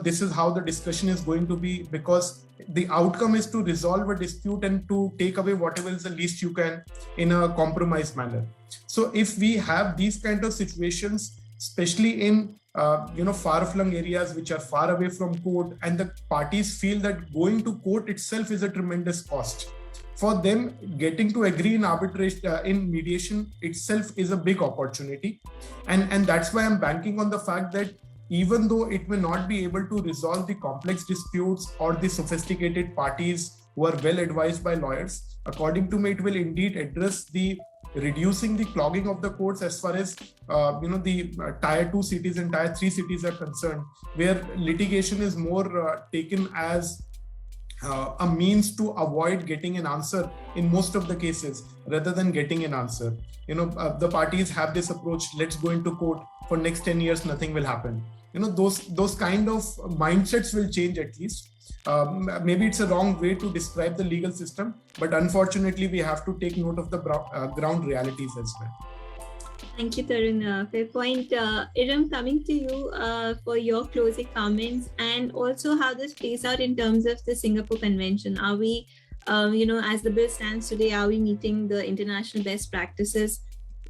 this is how the discussion is going to be, because the outcome is to resolve a dispute and to take away whatever is the least you can in a compromised manner. So if we have these kind of situations, especially in far-flung areas which are far away from court, and the parties feel that going to court itself is a tremendous cost. For them, getting to agree in arbitration, in mediation itself is a big opportunity. And that's why I'm banking on the fact that even though it may not be able to resolve the complex disputes or the sophisticated parties who are well advised by lawyers, according to me, it will indeed address the reducing the clogging of the courts as far as the tier 2 cities and tier 3 cities are concerned, where litigation is more taken as a means to avoid getting an answer in most of the cases rather than getting an answer. The parties have this approach, let's go into court, for next 10 years nothing will happen. Those kind of mindsets will change at least. Maybe it's a wrong way to describe the legal system, but unfortunately we have to take note of the ground realities as well. Thank you, Tarun. Fair point. Iram, coming to you for your closing comments, and also how this plays out in terms of the Singapore Convention. Are we, as the bill stands today, are we meeting the international best practices?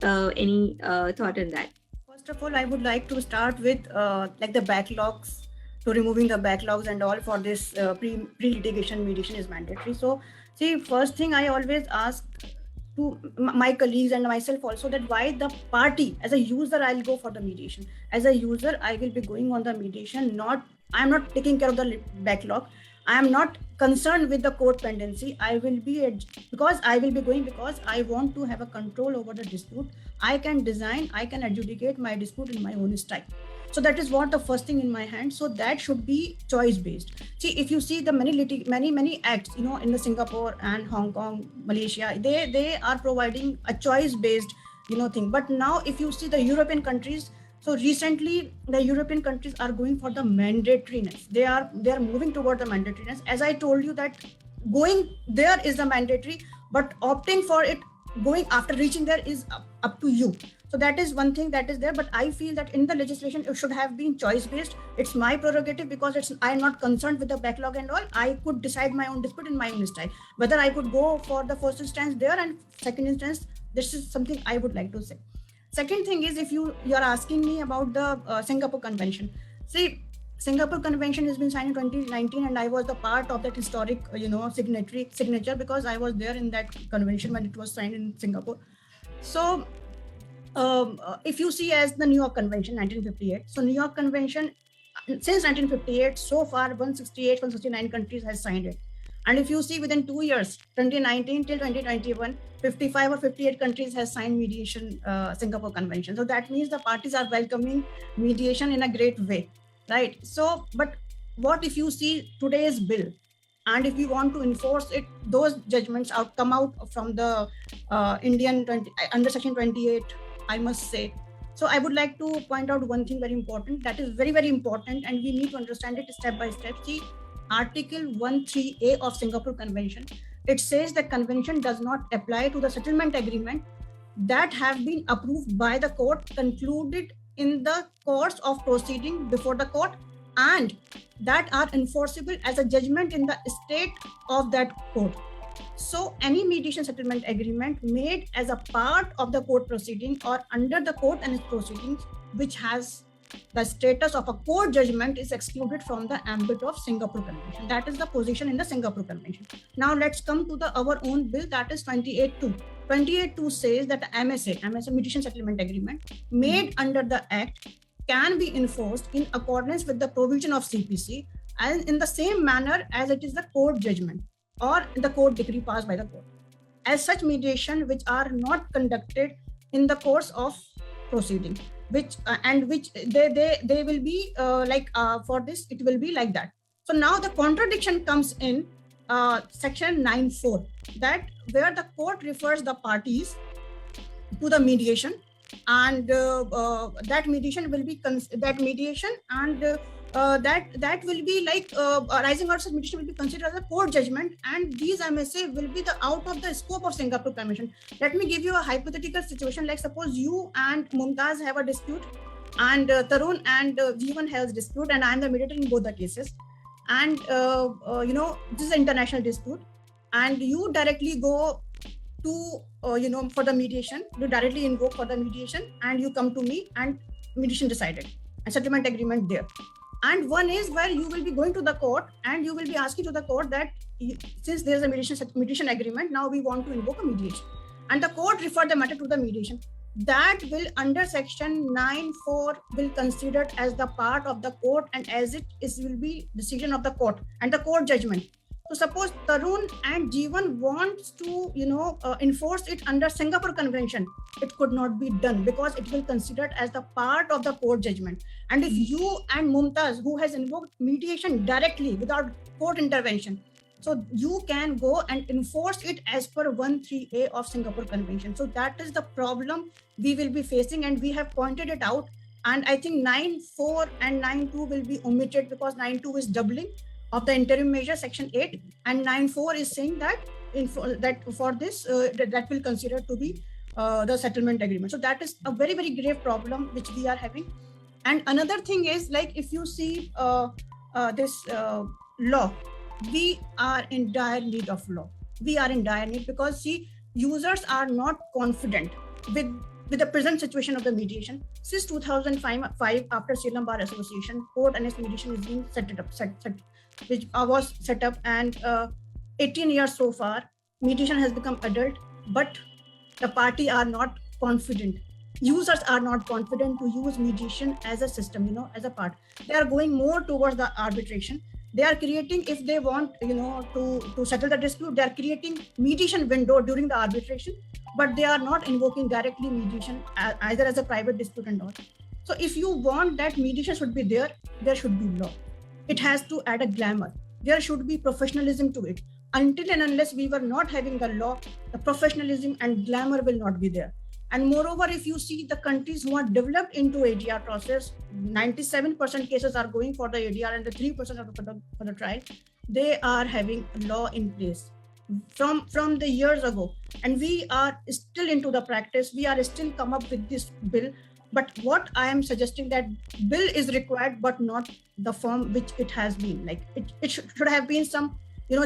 Any thought on that? First of all, I would like to start with the backlogs, to removing the backlogs and all for this pre-litigation mediation is mandatory. So, see, first thing I always ask to my colleagues and myself also, that why the party, as a user, I'll go for the mediation. As a user, I will be going on the mediation, I'm not taking care of the backlog. I am not concerned with the court pendency. I will be because I want to have a control over the dispute. I can design, I can adjudicate my dispute in my own style. So that is what the first thing in my hand. So that should be choice based. See, if you see the many acts, in the Singapore and Hong Kong, Malaysia, they are providing a choice based, thing. But now if you see the European countries, so recently the European countries are going for the mandatoriness. They are moving toward the mandatoriness. As I told you that going there is the mandatory, but opting for it, going after reaching there is up to you. So that is one thing that is there. But I feel that in the legislation, it should have been choice based. It's my prerogative because I am not concerned with the backlog and all. I could decide my own dispute in my own style. Whether I could go for the first instance there and second instance, this is something I would like to say. Second thing is, if you are asking me about the Singapore Convention. See, Singapore Convention has been signed in 2019, and I was the part of that historic, signature because I was there in that convention when it was signed in Singapore. So, if you see as the New York Convention, 1958. So, New York Convention, since 1958, so far 169 countries has signed it. And if you see within 2 years, 2019 till 2021, 55 or 58 countries has signed mediation Singapore Convention. So that means the parties are welcoming mediation in a great way, right? So, but what if you see today's bill, and if you want to enforce it, those judgments come out from the Indian under Section 28, I must say. So I would like to point out one thing very important, that is very, very important, and we need to understand it step by step. See, Article 13A of Singapore Convention, it says that convention does not apply to the settlement agreement that have been approved by the court, concluded in the course of proceeding before the court, and that are enforceable as a judgment in the state of that court. So any mediation settlement agreement made as a part of the court proceeding or under the court and its proceedings, which has the status of a court judgment, is excluded from the ambit of Singapore Convention. That is the position in the Singapore Convention. Now let's come to our own bill, that is 28.2. 28.2 says that the MSA Mediation Settlement Agreement made under the Act can be enforced in accordance with the provision of CPC and in the same manner as it is the court judgment or the court decree passed by the court. As such mediation which are not conducted in the course of proceeding, which they will be for this, it will be like that. So now the contradiction comes in section 9.4, that where the court refers the parties to the mediation, and that mediation will be that will be like arising out of mediation will be considered as a court judgment, and these MSA will be the out of the scope of Singapore Convention. Let me give you a hypothetical situation. Like suppose you and Mumtaz have a dispute, and Tarun and Jeevan has dispute, and I am the mediator in both the cases. And this is an international dispute, and you directly go to for the mediation. You directly invoke for the mediation, and you come to me, and mediation decided, and settlement agreement there. And one is where you will be going to the court and you will be asking to the court that since there is a mediation agreement, now we want to invoke a mediation. And the court referred the matter to the mediation. That will under section 9.4 will considered as the part of the court, and as it is will be decision of the court and the court judgment. So suppose Tarun and Jeevan wants to enforce it under Singapore Convention, it could not be done because it will considered as the part of the court judgment. And if you and Mumtaz, who has invoked mediation directly without court intervention, so you can go and enforce it as per 13A of Singapore Convention. So that is the problem we will be facing, and we have pointed it out. And I think 9.4 and 9.2 will be omitted because 9.2 is doubling of the interim measure, section 8, and 9.4 is saying that for this that will consider to be the settlement agreement. So that is a very, very grave problem which we are having. And another thing is, like if you see this law, we are in dire need of law. We are in dire need because see, users are not confident with the present situation of the mediation. Since 2005, after Salem Bar Association, court and its mediation is being which was set up, and 18 years so far, mediation has become adult, but the party are not confident. Users are not confident to use mediation as a system, as a part. They are going more towards the arbitration. They are creating, if they want, to settle the dispute, they are creating mediation window during the arbitration, but they are not invoking directly mediation either as a private dispute and all. So if you want that mediation should be there should be law. It has to add a glamour. There should be professionalism to it. Until and unless we were not having the law, the professionalism and glamour will not be there. And moreover, if you see the countries who are developed into ADR process, 97% cases are going for the ADR and the 3% are for the trial. They are having law in place from the years ago. And we are still into the practice. We are still come up with this bill. But what I am suggesting, that bill is required, but not the form which it has been. Like it should have been some,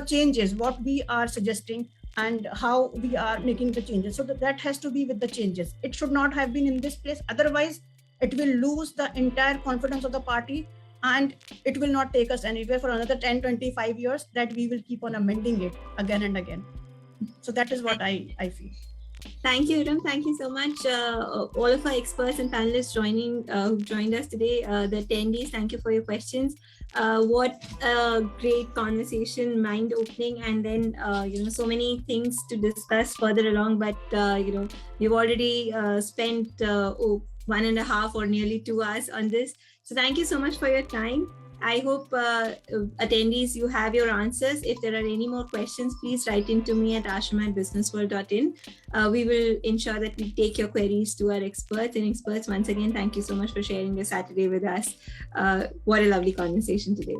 changes, what we are suggesting and how we are making the changes. So that has to be with the changes. It should not have been in this place. Otherwise, it will lose the entire confidence of the party and it will not take us anywhere for another 10, 25 years, that we will keep on amending it again and again. So that is what I feel. Thank you, Iram. Thank you so much. All of our experts and panelists who joined us today, the attendees, thank you for your questions. What a great conversation, mind-opening, and then, so many things to discuss further along. But, we've already spent 1.5 or nearly 2 hours on this. So thank you so much for your time. I hope attendees, you have your answers. If there are any more questions, please write into me at ashima@businessworld.in. We will ensure that we take your queries to our experts. And experts, once again, thank you so much for sharing your Saturday with us. What a lovely conversation today.